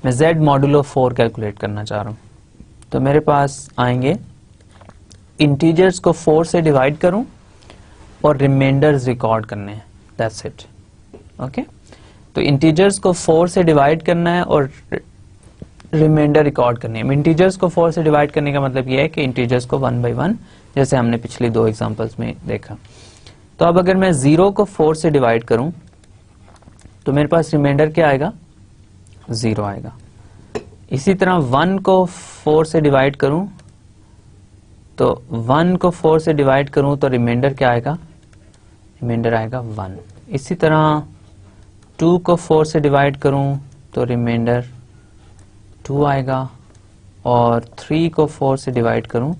मैं z मॉडुलो 4 कैलकुलेट करना चाह रहा हूँ। तो मेरे पास आएंगे, इंटीजर्स को 4 से डिवाइड करूं और रिमाइंडर्स रिकॉर्ड करने हैं, दैट्स इट। ओके, तो इंटीजर्स को 4 से डिवाइड करना है और रिमाइंडर रिकॉर्ड करनी है। इंटीजर्स को 4 से डिवाइड करने का मतलब यह है कि इंटीजर्स को 1 by 1, जैसे हमने पिछली 2 एग्जांपल्स में देखा। तो अब अगर मैं 0 को 4 से डिवाइड करूं तो मेरे पास रिमाइंडर क्या आएगा? 0 आएगा। इसी तरह 1 को 4 से डिवाइड करूं तो 1 को 4 से डिवाइड करूं तो रिमाइंडर क्या आएगा? रिमाइंडर आएगा 1। इसी तरह 2 को 4 से डिवाइड करूं तो रिमाइंडर 2 आएगा, और 3 को 4 से डिवाइड करूं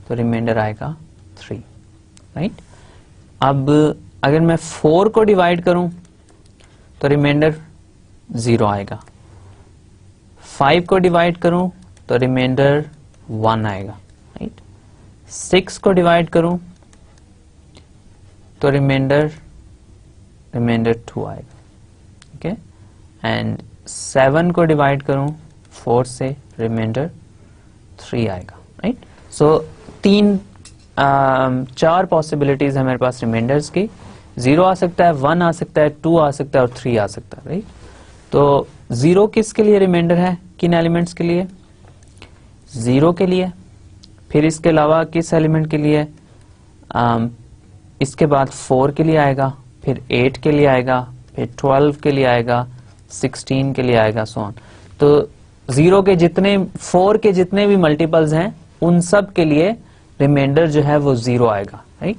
तो रिमाइंडर आएगा 3, राइट? अब अगर मैं 4 को डिवाइड करूं तो रिमाइंडर 0 आएगा, 5 को डिवाइड करूं तो रिमाइंडर 1 आएगा, राइट। 6 को डिवाइड करूं तो रिमाइंडर 2 आएगा, ओके। एंड 7 को डिवाइड करूं 4 से, रिमाइंडर 3 आएगा, राइट। सो 4 पॉसिबिलिटीज है मेरे पास रिमाइंडर्स की। 0 आ सकता है, 1 आ सकता है, 2 आ सकता है और 3 आ सकता है, राइट। तो 0 किसके लिए रिमाइंडर है, किन एलिमेंट्स के लिए? 0 के लिए। फिर इसके अलावा किस एलिमेंट के लिए? इसके बाद 4 के लिए आएगा, फिर 8 के लिए आएगा, फिर 12 के लिए आएगा, 16 के लिए आएगा, सो ऑन। तो 0 के जितने 4 के जितने भी मल्टीपल्स हैं उन सब के लिए रिमाइंडर जो है वो 0 आएगा, राइट।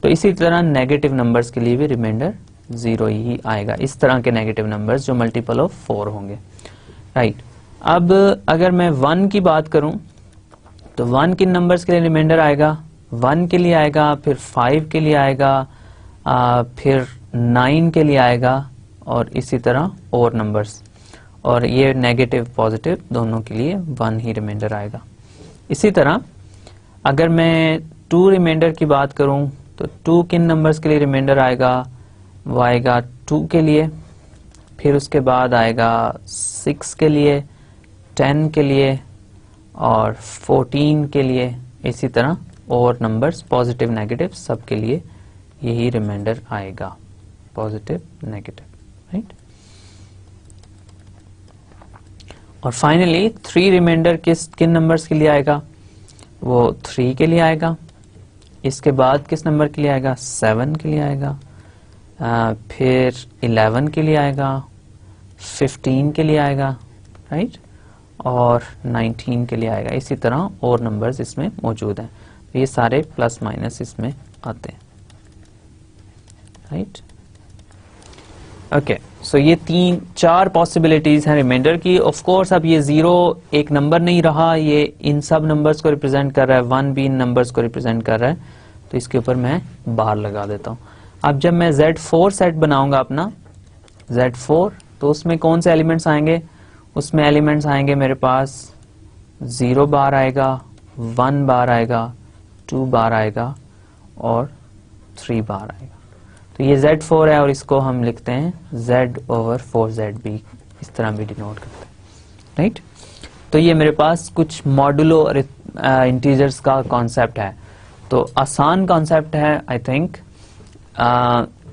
तो इसी तरह नेगेटिव नंबर्स के लिए भी रिमाइंडर 0 ही आएगा, इस तरह के नेगेटिव नंबर्स जो मल्टीपल ऑफ 4 होंगे, राइट। अब अगर मैं 1 की बात करूं तो 1 किन नंबर्स के लिए रिमाइंडर आएगा? 1 के लिए आएगा, फिर 5 के लिए आएगा, फिर 9 के लिए आएगा और इसी तरह और नंबर्स। और ये नेगेटिव पॉजिटिव दोनों के लिए 1 ही रिमाइंडर आएगा। इसी तरह अगर मैं 2 रिमाइंडर की बात करूं तो 2 किन नंबर्स के लिए रिमाइंडर आएगा? वो आएगा 2 के लिए, फिर उसके बाद आएगा 6 के लिए, 10 के लिए और 14 के लिए। इसी तरह और नंबर्स पॉजिटिव नेगेटिव सब के लिए यही रिमाइंडर आएगा, पॉजिटिव नेगेटिव, राइट। और फाइनली 3 रिमाइंडर किन नंबर्स के लिए आएगा? वो 3 के लिए आएगा। इसके बाद किस नंबर के लिए आएगा? 7 के लिए आएगा, फिर 11 के लिए आएगा, 15 के लिए आएगा, राइट, और 19 के लिए आएगा। इसी तरह और नंबर्स इसमें मौजूद हैं, तो ये सारे प्लस माइनस इसमें आते हैं, राइट। ओके, सो ये 4 पॉसिबिलिटीज हैं रिमाइंडर की। ऑफ कोर्स अब ये 0 एक नंबर नहीं रहा, ये इन सब नंबर्स को रिप्रेजेंट कर रहा है, 1 भी इन नंबर्स को रिप्रेजेंट कर रहा है, तो इसके ऊपर मैं बार लगा देता हूं। अब जब मैं Z4 सेट बनाऊंगा अपना Z4, तो उसमें कौन से एलिमेंट्स आएंगे? उसमें एलिमेंट्स आएंगे मेरे पास 0 बार आएगा, 1 बार आएगा, 2 बार आएगा और 3 बार आएगा। तो ये Z4 है और इसको हम लिखते हैं Z/4ZB, इस तरह भी डिनोट करते हैं, राइट। तो ये मेरे पास कुछ मॉडुलो इंटीजर्स का कॉन्सेप्ट है। तो आसान कॉन्सेप्ट है आई थिंक।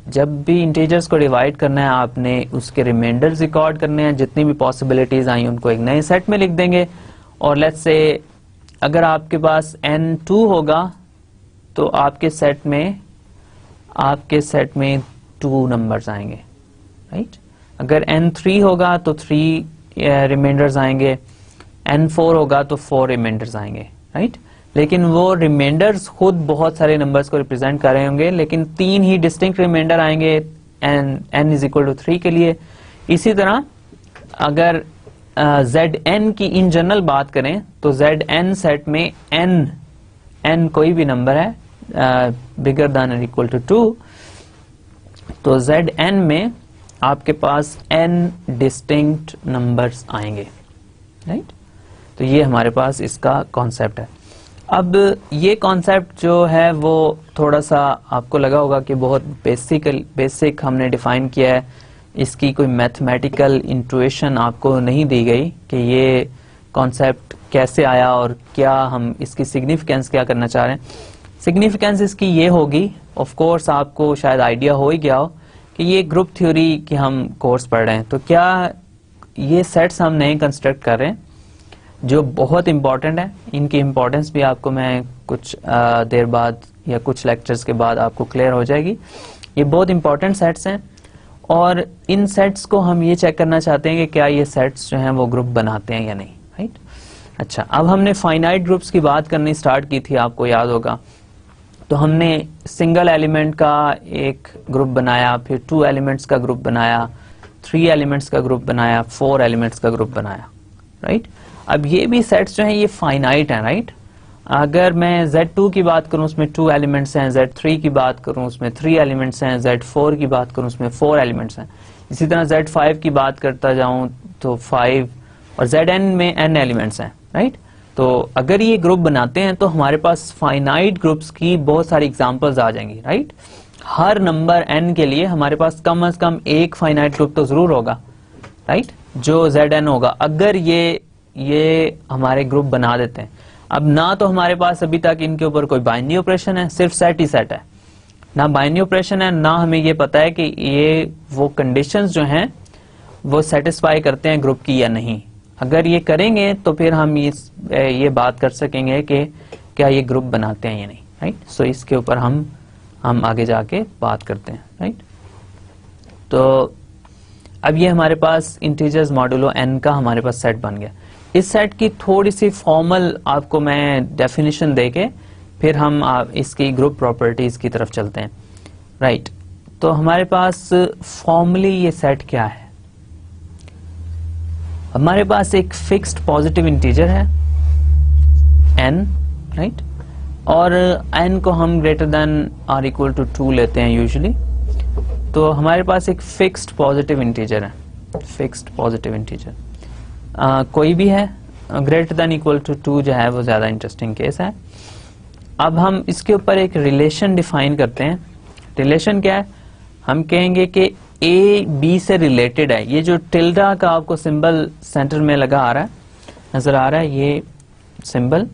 जब भी इंटीजर्स को डिवाइड करना है आपने उसके रिमाइंडर्स रिकॉर्ड करने हैं, जितनी भी पॉसिबिलिटीज आई उनको एक नए सेट में लिख देंगे। और लेट्स से अगर आपके पास N2 होगा तो आपके सेट में 2 नंबर्स आएंगे, राइट। अगर N3 होगा तो 3 रिमाइंडर्स आएंगे, N4 होगा तो 4 रिमाइंडर्स आएंगे, राइट। लेकिन वो रिमाइंडर्स खुद बहुत सारे नंबर्स को रिप्रेजेंट कर रहे होंगे, लेकिन 3 ही डिस्टिंक्ट रिमाइंडर आएंगे n=3 के लिए। इसी तरह अगर Zn की इन जनरल बात करें तो Zn सेट में n कोई भी नंबर है बिगर देन और इक्वल टू 2, तो Zn में आपके पास n डिस्टिंक्ट नंबर्स आएंगे, राइट। तो ये हमारे पास इसका कॉन्सेप्ट है। अब ये कॉन्सेप्ट जो है वो थोड़ा सा आपको लगा होगा कि बहुत बेसिक हमने डिफाइन किया है, इसकी कोई मैथमेटिकल इंट्यूशन आपको नहीं दी गई कि ये कॉन्सेप्ट कैसे आया और क्या हम इसकी सिग्निफिकेंस क्या करना चाह रहे हैं। सिग्निफिकेंस इसकी ये होगी, ऑफ कोर्स आपको शायद आइडिया हो ही गया हो कि ये ग्रुप थ्योरी की हम कोर्स पढ़ रहे हैं, तो क्या ये सेट्स हम नए कंस्ट्रक्ट कर रहे हैं जो बहुत इंपॉर्टेंट है। इनकी इंपॉर्टेंस भी आपको मैं कुछ देर बाद या कुछ लेक्चर्स के बाद आपको क्लियर हो जाएगी। ये बहुत इंपॉर्टेंट सेट्स हैं और इन सेट्स को हम ये चेक करना चाहते हैं कि क्या ये सेट्स जो हैं वो ग्रुप बनाते हैं या नहीं, राइट। अच्छा, अब हमने फाइनाइट ग्रुप्स की बात करनी स्टार्ट की थी, आपको याद होगा। तो हमने सिंगल एलिमेंट का एक ग्रुप बनाया, फिर 2 एलिमेंट्स का ग्रुप बनाया, 3 एलिमेंट्स का ग्रुप बनाया, 4 एलिमेंट्स का ग्रुप बनाया, राइट। अब ये भी सेट्स जो हैं ये फाइनाइट हैं, राइट। अगर मैं Z2 की बात करूं उसमें 2 एलिमेंट्स हैं, Z3 की बात करूं उसमें 3 एलिमेंट्स हैं, Z4 की बात करूं उसमें 4 एलिमेंट्स हैं। इसी तरह Z5 की बात करता जाऊं तो 5, और Zn में n एलिमेंट्स हैं, राइट। तो अगर ये ग्रुप बनाते हैं तो हमारे पास फाइनाइट ग्रुप्स की बहुत सारी एग्जांपल्स आ जाएंगी, राइट। हर नंबर n के लिए हमारे पास कम से कम एक फाइनाइट ग्रुप तो जरूर होगा, राइट, जो Zn होगा अगर ये हमारे ग्रुप बना देते हैं। अब ना तो हमारे पास अभी तक इनके ऊपर कोई बाइनरी ऑपरेशन है, सिर्फ सेट ही सेट है, ना बाइनरी ऑपरेशन है, ना हमें ये पता है कि ये वो कंडीशंस जो हैं वो सेटिस्फाई करते हैं ग्रुप की या नहीं। अगर ये करेंगे तो फिर हम ये बात कर सकेंगे कि क्या ये ग्रुप बनाते हैं या नहीं, राइट। सो इसके ऊपर हम आगे जाके बात करते हैं, राइट। तो अब ये हमारे पास इंटीजर्स मॉडुलो n का हमारे पास सेट बन गया। इस सेट की थोड़ी सी फॉर्मल आपको मैं डेफिनेशन देके फिर हम इसकी ग्रुप प्रॉपर्टीज की तरफ चलते हैं, राइट। तो हमारे पास फॉर्मली ये सेट क्या है, हमारे पास एक फिक्स्ड पॉजिटिव इंटीजर है n, राइट, और n को हम greater than or equal to 2 लेते हैं यूजुअली। तो हमारे पास एक फिक्स्ड पॉजिटिव इंटीजर है, फिक्स्ड पॉजिटिव इंटीजर कोई भी है, ग्रेटर देन इक्वल टू 2 जो है वो ज्यादा इंटरेस्टिंग केस है। अब हम इसके ऊपर एक रिलेशन डिफाइन करते हैं। रिलेशन क्या है, हम कहेंगे कि a b से रिलेटेड है। ये जो टिल्डा का आपको सिंबल सेंटर में लगा आ रहा है, नजर आ रहा है ये सिंबल,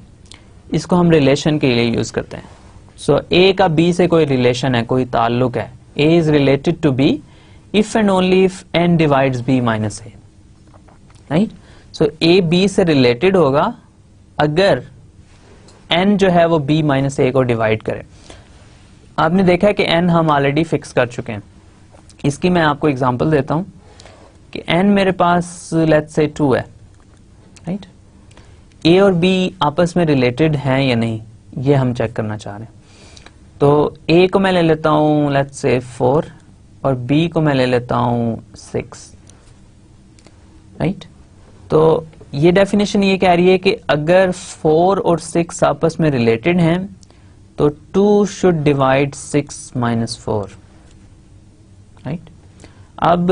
इसको हम रिलेशन के लिए यूज करते हैं। सो a का b से कोई रिलेशन है, कोई ताल्लुक है, a is related to b if and only if n divides b minus a, right? So a b से रिलेटेड होगा अगर n जो है वो b माइनस a को डिवाइड करे। आपने देखा है कि n हम ऑलरेडी फिक्स कर चुके हैं। इसकी मैं आपको एग्जांपल देता हूं कि n मेरे पास लेट्स से 2 है, राइट। a और b आपस में रिलेटेड हैं या नहीं ये हम चेक करना चाह रहे हैं। तो a को मैं ले लेता हूं लेट्स से 4 और b को मैं ले लेता हूं 6, राइट। तो ये डेफिनेशन ये कह रही है कि अगर 4 और 6 आपस में रिलेटेड हैं तो 2 शुड डिवाइड 6 माइनस 4, राइट। अब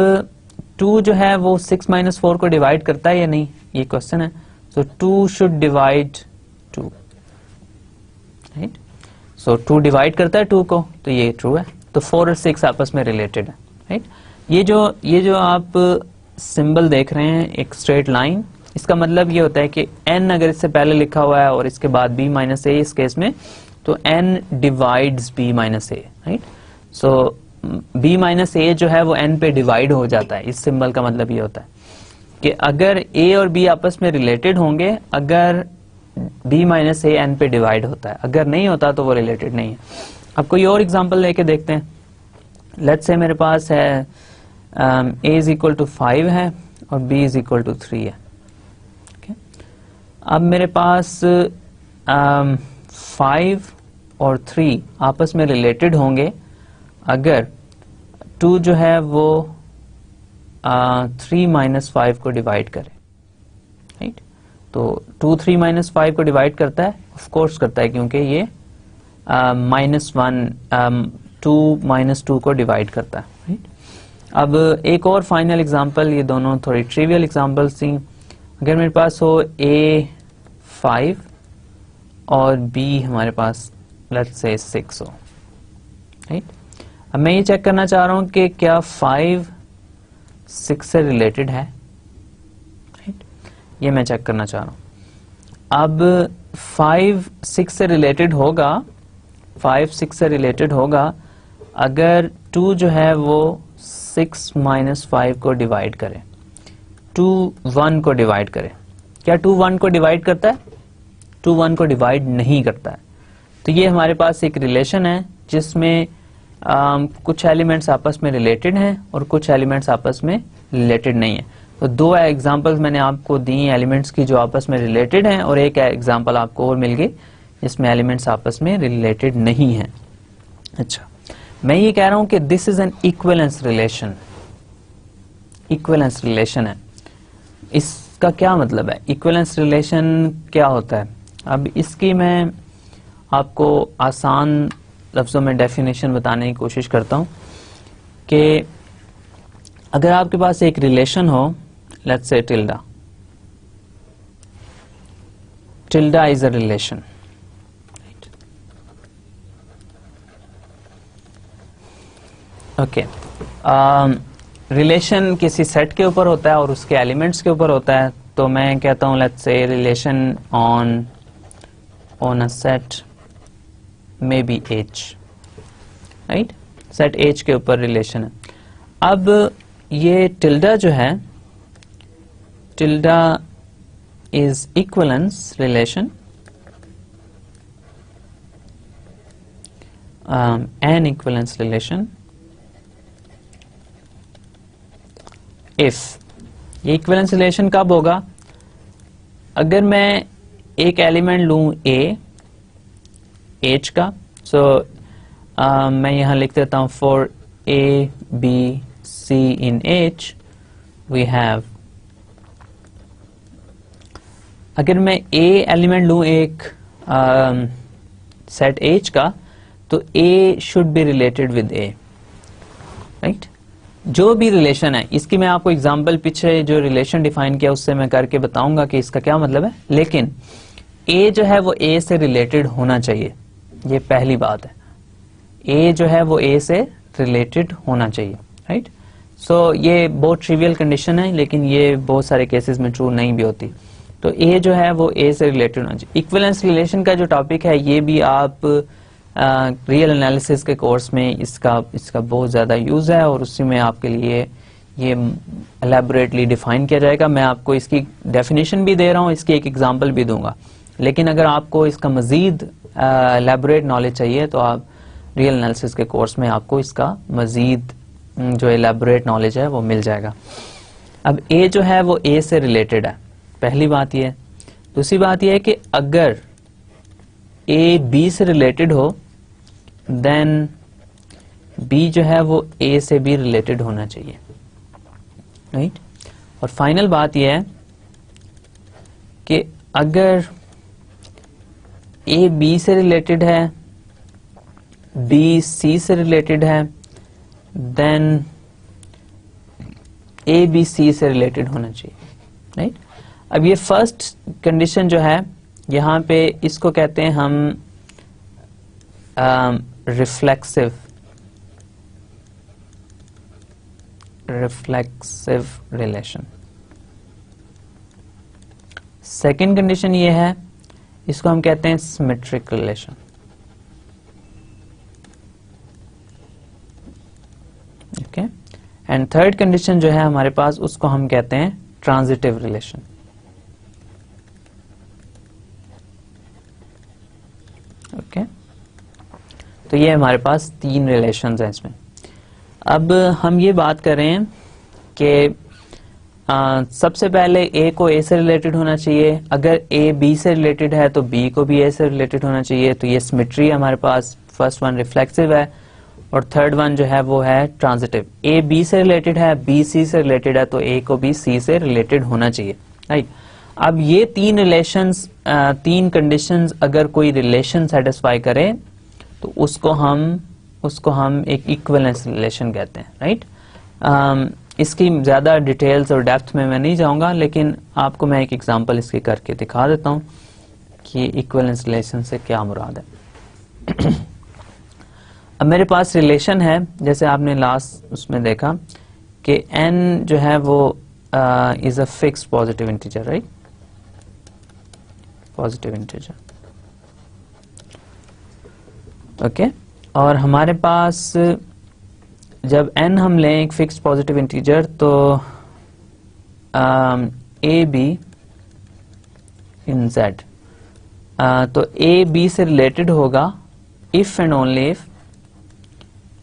2 जो है वो 6 माइनस 4 को डिवाइड करता है या नहीं ये क्वेश्चन है। सो 2 should divide 2, right. So 2 divide करता है 2 को, तो ये ट्रू है। तो 4 और 6 आपस में रिलेटेड है, राइट। ये जो आप सिंबल देख रहे हैं एक स्ट्रेट लाइन, इसका मतलब ये होता है कि n अगर इससे पहले लिखा हुआ है और इसके बाद b माइनस ए इस केस में, तो n डिवाइड्स b माइनस ए, राइट। सो b माइनस ए जो है वो n पे डिवाइड हो जाता है। इस सिंबल का मतलब ये होता है कि अगर a और b आपस में रिलेटेड होंगे, अगर b माइनस ए n पे डिवाइड होता है, अगर नहीं होता तो वो रिलेटेड नहीं है। अब कोई और एग्जांपल लेके देखते हैं। लेट्स से मेरे पास है a इज इक्वल टू 5 है और b इज इक्वल टू 3 है। अब मेरे पास 5 और 3 आपस में रिलेटेड होंगे अगर 2 जो है वो 3 माइनस 5 को डिवाइड करे, राइट। तो 2 3 माइनस 5 को डिवाइड करता है, ऑफ कोर्स करता है, क्योंकि ये -1 2 माइनस 2 को डिवाइड करता है, राइट। अब एक और फाइनल एग्जांपल, ये दोनों थोड़ी ट्रिवियल एग्जांपल्स थी। अगर मेरे पास हो a 5 और b हमारे पास लेट्स से 6 हो, राइट। अब मैं ये चेक करना चाह रहा हूं कि क्या 5 6 से रिलेटेड है, राइट। ये मैं चेक करना चाह रहा हूं। अब 5 6 से रिलेटेड होगा, 5 6 से रिलेटेड होगा अगर 2 जो है वो 6 माइनस 5 को डिवाइड करे, 2 1 को डिवाइड करे। क्या 2 1 को डिवाइड करता है? 2 1 को डिवाइड नहीं करता है। तो ये हमारे पास एक रिलेशन है जिसमें कुछ एलिमेंट्स आपस में रिलेटेड हैं और कुछ एलिमेंट्स आपस में रिलेटेड नहीं है। तो 2 एग्जांपल्स मैंने आपको दी एलिमेंट्स की जो आपस में रिलेटेड हैं, और एक एग्जांपल आपको और मिल गई जिसमें एलिमेंट्स आपस में रिलेटेड नहीं हैं। अच्छा, मैं ये कह रहा हूं कि this is an equivalence relation. Equivalence relation है, इसका क्या मतलब है? इक्विवेलेंस रिलेशन क्या होता है? अब इसकी मैं आपको आसान लफ्जों में डेफिनेशन बताने की कोशिश करता हूं कि अगर आपके पास एक रिलेशन हो, let's say tilde, tilde is a relation. Okay, relation किसी सेट के ऊपर होता है और उसके एलिमेंट्स के ऊपर होता है, तो मैं कहता हूं let's say relation on a set may be H, right, set H के ऊपर रिलेशन है। अब ये टिल्डा जो है, tilde is equivalence relation, N equivalence relation if, ये इक्विवेलेंस रिलेशन कब होगा? अगर मैं एक एलिमेंट लूं A H का, सो मैं यहां लिख देता हूं for A B C in H we have, अगर मैं A एलिमेंट लूं एक सेट H का, तो A should be related with A, right. जो भी रिलेशन है, इसकी मैं आपको एग्जांपल पीछे जो रिलेशन डिफाइन किया उससे मैं करके बताऊंगा कि इसका क्या मतलब है, लेकिन A जो है वो A से रिलेटेड होना चाहिए, ये पहली बात है। A जो है वो A से रिलेटेड होना चाहिए, राइट। सो ये बहुत ट्रिवियल कंडीशन है, लेकिन ये बहुत सारे केसेस में ट्रू नहीं भी होती। तो A जो है वो A से रिलेटेड होना चाहिए। इक्विवेलेंस रिलेशन का जो टॉपिक है, ये भी आप रियल एनालिसिस के कोर्स में इसका बहुत ज़्यादा यूज़ है, और उसी में आपके लिए ये एलैबोरेटली डिफाइन किया जाएगा। मैं आपको इसकी डेफिनेशन भी दे रहा हूँ, इसकी एक एग्जांपल भी दूंगा, लेकिन अगर आपको इसका मज़ीद एलैबोरेट नॉलेज चाहिए तो आप रियल एनालिसिस के कोर्स में आपको इसका मज़ीद जो एलैबोरेट नॉलेज है वो मिल जाएगा। अब A जो है वो A से रिलेटेड है, पहली बात ये है। दूसरी बात ये है कि अगर A B से रिलेटेड हो, देन B जो है वो A से भी रिलेटेड होना चाहिए, राइट। और फाइनल बात यह है कि अगर A B से रिलेटेड है, B C से रिलेटेड है, देन A B C से रिलेटेड होना चाहिए, राइट। अब ये फर्स्ट कंडीशन जो है, यहां पे इसको कहते हैं हम रिफ्लेक्सिव रिलेशन। सेकेंड कंडीशन ये है, इसको हम कहते हैं symmetric relation, okay. And third condition जो है हमारे पास, उसको हम कहते हैं ट्रांजिटिव रिलेशन, ओके। तो ये हमारे पास तीन रिलेशंस हैं इसमें। अब हम ये बात करें कि सबसे पहले A को A से रिलेटेड होना चाहिए, अगर A B से रिलेटेड है तो B को भी A से रिलेटेड होना चाहिए, तो ये सिमेट्री हमारे पास। फर्स्ट वन रिफ्लेक्सिव है और थर्ड वन जो है वो है ट्रांजिटिव। A B से रिलेटेड है, B C से रिलेटेड है, तो A को भी C से रिलेटेड होना चाहिए, राइट। अब ये तीन रिलेशंस, तीन कंडीशंस अगर कोई रिलेशन सेटिस्फाई करे तो उसको हम एक इक्विवेलेंस रिलेशन कहते हैं, राइट। इसकी ज़्यादा डिटेल्स और डेप्थ में मैं नहीं जाऊंगा, लेकिन आपको मैं एक एग्जांपल इसकी करके दिखा देता हूं कि इक्विवेलेंस रिलेशन से क्या मुराद है। अब मेरे पास रिलेशन है, जैसे आपने लास्ट उसमें देखा कि n जो है वो is a fixed positive integer, right, positive integer, okay. और हमारे पास जब n हम लें एक फिक्स्ड पॉजिटिव इंटीजर, तो a b इन z, तो a b से रिलेटेड होगा if and only if,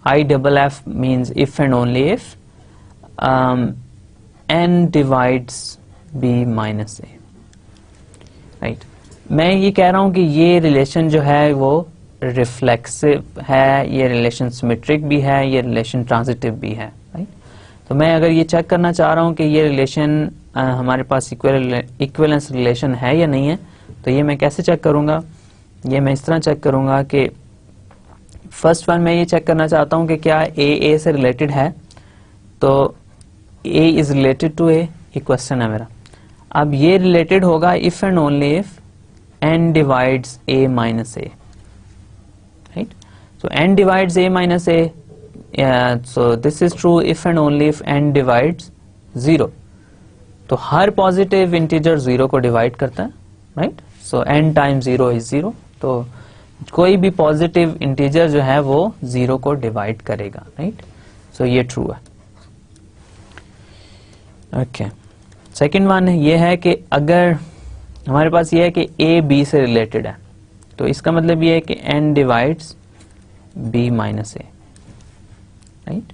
IFF means if and only if n divides b minus a, right. मैं ये कह रहा हूं कि ये रिलेशन जो है वो रिफ्लेक्सिव है, ये रिलेशन सिमेट्रिक भी है, ये रिलेशन ट्रांजिटिव भी है, राइट। तो मैं अगर ये चेक करना चाह रहा हूं कि ये रिलेशन हमारे पास इक्विवेलेंस रिलेशन है या नहीं है, तो ये मैं कैसे चेक करूंगा? ये मैं इस तरह चेक करूंगा कि फर्स्ट वन मैं ये चेक करना चाहता हूं कि क्या A से रिलेटेड है, तो A is related to A, ये क्वेश्चन है मेरा। अब ये रिलेटेड होगा if and only if n divides a minus a, right? So n divides a minus a, so this is true if and only if n divides 0. तो हर positive integer 0 को divide करता है, right? So n times 0 is 0, तो कोई भी positive integer जो है वो 0 को डिवाइड करेगा, राइट? सो ये ट्रू है। ओके, सेकंड वन ये है कि अगर हमारे पास ये है कि a b से रिलेटेड है, तो इसका मतलब ये है कि n divides b minus a, right?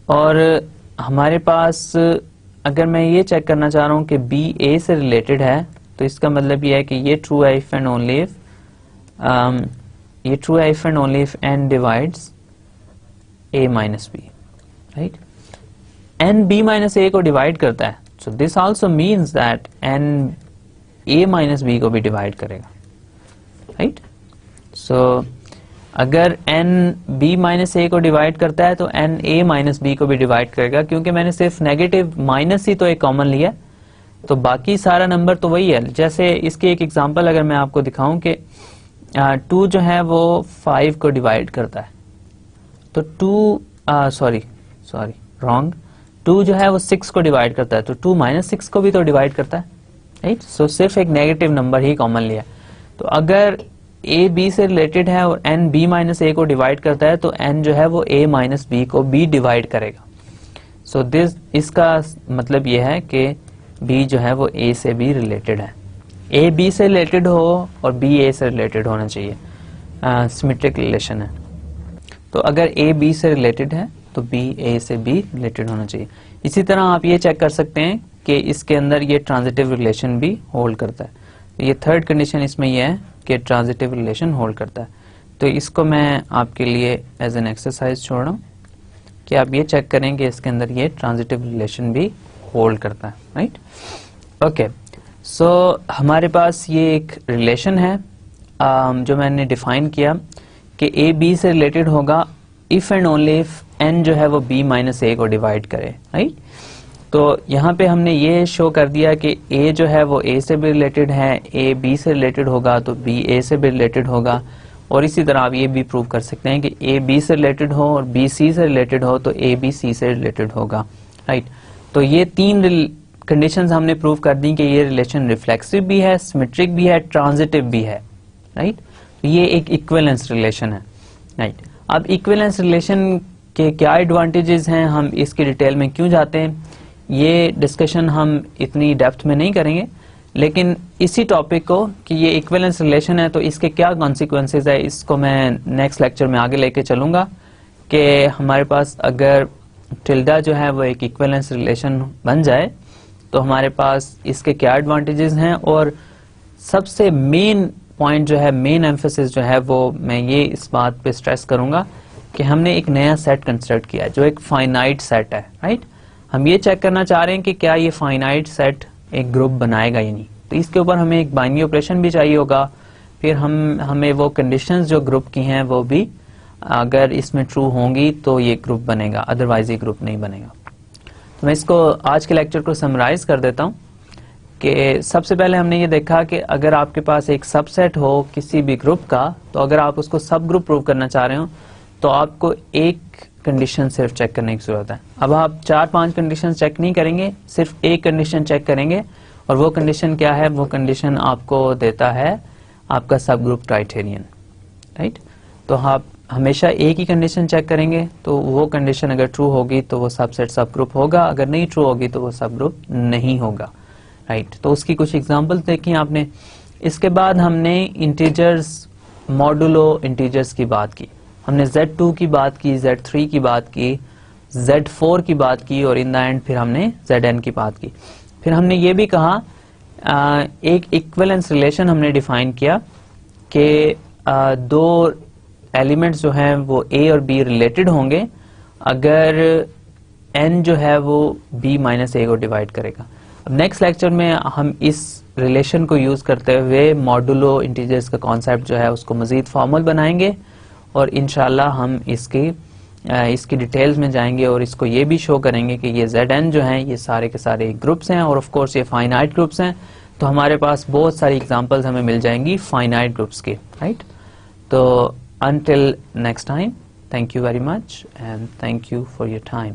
और हमारे पास अगर मैं ये चेक करना चाह रहा हूं कि b a से रिलेटेड है, तो इसका मतलब ये है कि ये ट्रू है इफ एंड ओनली इफ ये ट्रू है if and only if n divides a minus b, right? n b minus a को डिवाइड करता है, so this also means that n a minus b को भी डिवाइड करेगा, right? सो अगर n b minus a को divide करता है तो n a माइनस b को भी डिवाइड करेगा, क्योंकि मैंने सिर्फ नेगेटिव माइनस ही तो एक कॉमन लिया, तो बाकी सारा नंबर तो वही है। जैसे इसकी एक एग्जांपल अगर मैं आपको दिखाऊं कि 2 जो है वो 5 को डिवाइड करता है, तो 2 जो है वो 6 को डिवाइड करता है, तो 2 माइनस 6 को भी तो डिवाइड करता है, राइट? सो सिर्फ एक नेगेटिव नंबर ही कॉमन लिया। तो अगर a b से रिलेटेड है और n b माइनस a को डिवाइड करता है, तो n जो है वो a माइनस b को b डिवाइड करेगा। सो दिस इसका मतलब ये है कि b जो है वो a से b रिलेटेड है। a b से रिलेटेड हो और b a से रिलेटेड होना चाहिए, सिमेट्रिक रिलेशन है। तो अगर a b से रिलेटेड है तो b a से b रिलेटेड होना चाहिए। इसी तरह आप ये चेक कर सकते हैं कि इसके अंदर ये ट्रांजिटिव रिलेशन भी होल्ड करता है। तो ये थर्ड कंडीशन इसमें ये है कि ट्रांजिटिव रिलेशन होल्ड करता है। तो इसको मैं आपके लिए एज एन एक्सरसाइज छोड़ रहा हूँ कि आप ये चेक करें कि इसके अंदर ये ट्रांजिटिव रिलेशन भी होल्ड करता है, राइट? ओके, सो हमारे पास ये एक रिलेशन है जो मैंने डिफाइन किया कि a b से रिलेटेड होगा if and only if n जो है वो b माइनस a को डिवाइड करे, राइट? तो यहाँ पे हमने ये शो कर दिया कि a जो है वो a से भी रिलेटेड है, a b से रिलेटेड होगा तो b a से भी रिलेटेड होगा, और इसी तरह आप ये भी प्रूव कर सकते हैं कि a b से रिलेटेड हो और b c से रिलेटेड हो तो a b c से रिलेटेड होगा, राइट? तो ये तीन कंडीशंस हमने प्रूव कर दी कि ये रिलेशन रिफ्लेक्सिव भी है, सिमेट्रिक भी है, ट्रांजिटिव भी है, राइट? तो ये एक इक्विवेलेंस रिलेशन है, राइट? अब इक्विवेलेंस रिलेशन के क्या एडवांटेजेस हैं, हम इसकी डिटेल में क्यों जाते हैं, ये डिस्कशन हम इतनी डेप्थ में नहीं करेंगे, लेकिन इसी टॉपिक को कि ये इक्विवेलेंस रिलेशन है तो इसके क्या कॉन्सिक्वेंसेस है, इसको मैं नेक्स्ट लेक्चर में आगे लेके चलूंगा कि हमारे पास अगर टिल्डा जो है वो एक इक्विवेलेंस रिलेशन बन जाए तो हमारे पास इसके क्या एडवांटेजेस हैं, और सबसे मेन पॉइंट जो है, मेन एम्फेसिस जो है वो मैं ये इस बात पे स्ट्रेस करूंगा कि हमने एक नया सेट कंस्ट्रक्ट किया है जो एक फाइनाइट सेट है, राइट? हम ये चेक करना चाह रहे हैं कि क्या ये फाइनाइट सेट एक ग्रुप बनाएगा या नहीं। तो इसके ऊपर हमें एक बाइनरी ऑपरेशन भी चाहिए होगा, फिर हमें वो कंडीशंस जो ग्रुप की हैं वो भी अगर इसमें ट्रू होंगी तो ये ग्रुप बनेगा, अदरवाइज ये ग्रुप नहीं बनेगा। तो मैं इसको आज के लेक्चर को समराइज कर देता हूँ कि सबसे पहले हमने ये देखा कि अगर आपके पास एक सबसेट हो किसी भी ग्रुप का, तो अगर आप उसको सब ग्रुप प्रूव करना चाह रहे हो तो आपको एक कंडीशन सिर्फ चेक करने की जरूरत है। अब आप 4-5 कंडीशन चेक नहीं करेंगे, सिर्फ एक कंडीशन चेक करेंगे, और वो कंडीशन क्या है, वो कंडीशन आपको देता है आपका सब ग्रुप क्राइटेरियन, राइट? तो आप हमेशा एक ही कंडीशन चेक करेंगे, तो वो कंडीशन अगर ट्रू होगी तो वो सबसेट सब ग्रुप होगा, अगर नहीं ट्रू होगी तो वो सब ग्रुप नहीं होगा, राइट? तो उसकी कुछ एग्जांपल्स देखी आपने। इसके बाद हमने इंटीजर्स, मॉडुलो इंटीजर्स की बात की, हमने Z2 की बात की, Z3 की बात की, Z4 की बात की, और इन द एंड फिर हमने Zn की बात की। फिर हमने ये भी कहा एक इक्विवेलेंस रिलेशन हमने डिफाइन किया कि दो एलिमेंट्स जो हैं वो A और B रिलेटेड होंगे अगर n जो है वो B माइनस A को डिवाइड करेगा। अब नेक्स्ट लेक्चर में हम इस रिलेशन को यूज करते हुए मॉडुलो इंटीजर्स का कॉन्सेप्ट जो है उसको मजीद फॉर्मल बनाएंगे, और इंशाल्लाह हम इसकी डिटेल्स में जाएंगे और इसको ये भी शो करेंगे कि ये Zn जो हैं ये सारे के सारे ग्रुप्स हैं, और ऑफ कोर्स ये फाइनाइट ग्रुप्स हैं। तो हमारे पास बहुत सारी एग्जांपल्स हमें मिल जाएंगी फाइनाइट ग्रुप्स के, राइट। तो until next time, thank you very much and thank you for your time.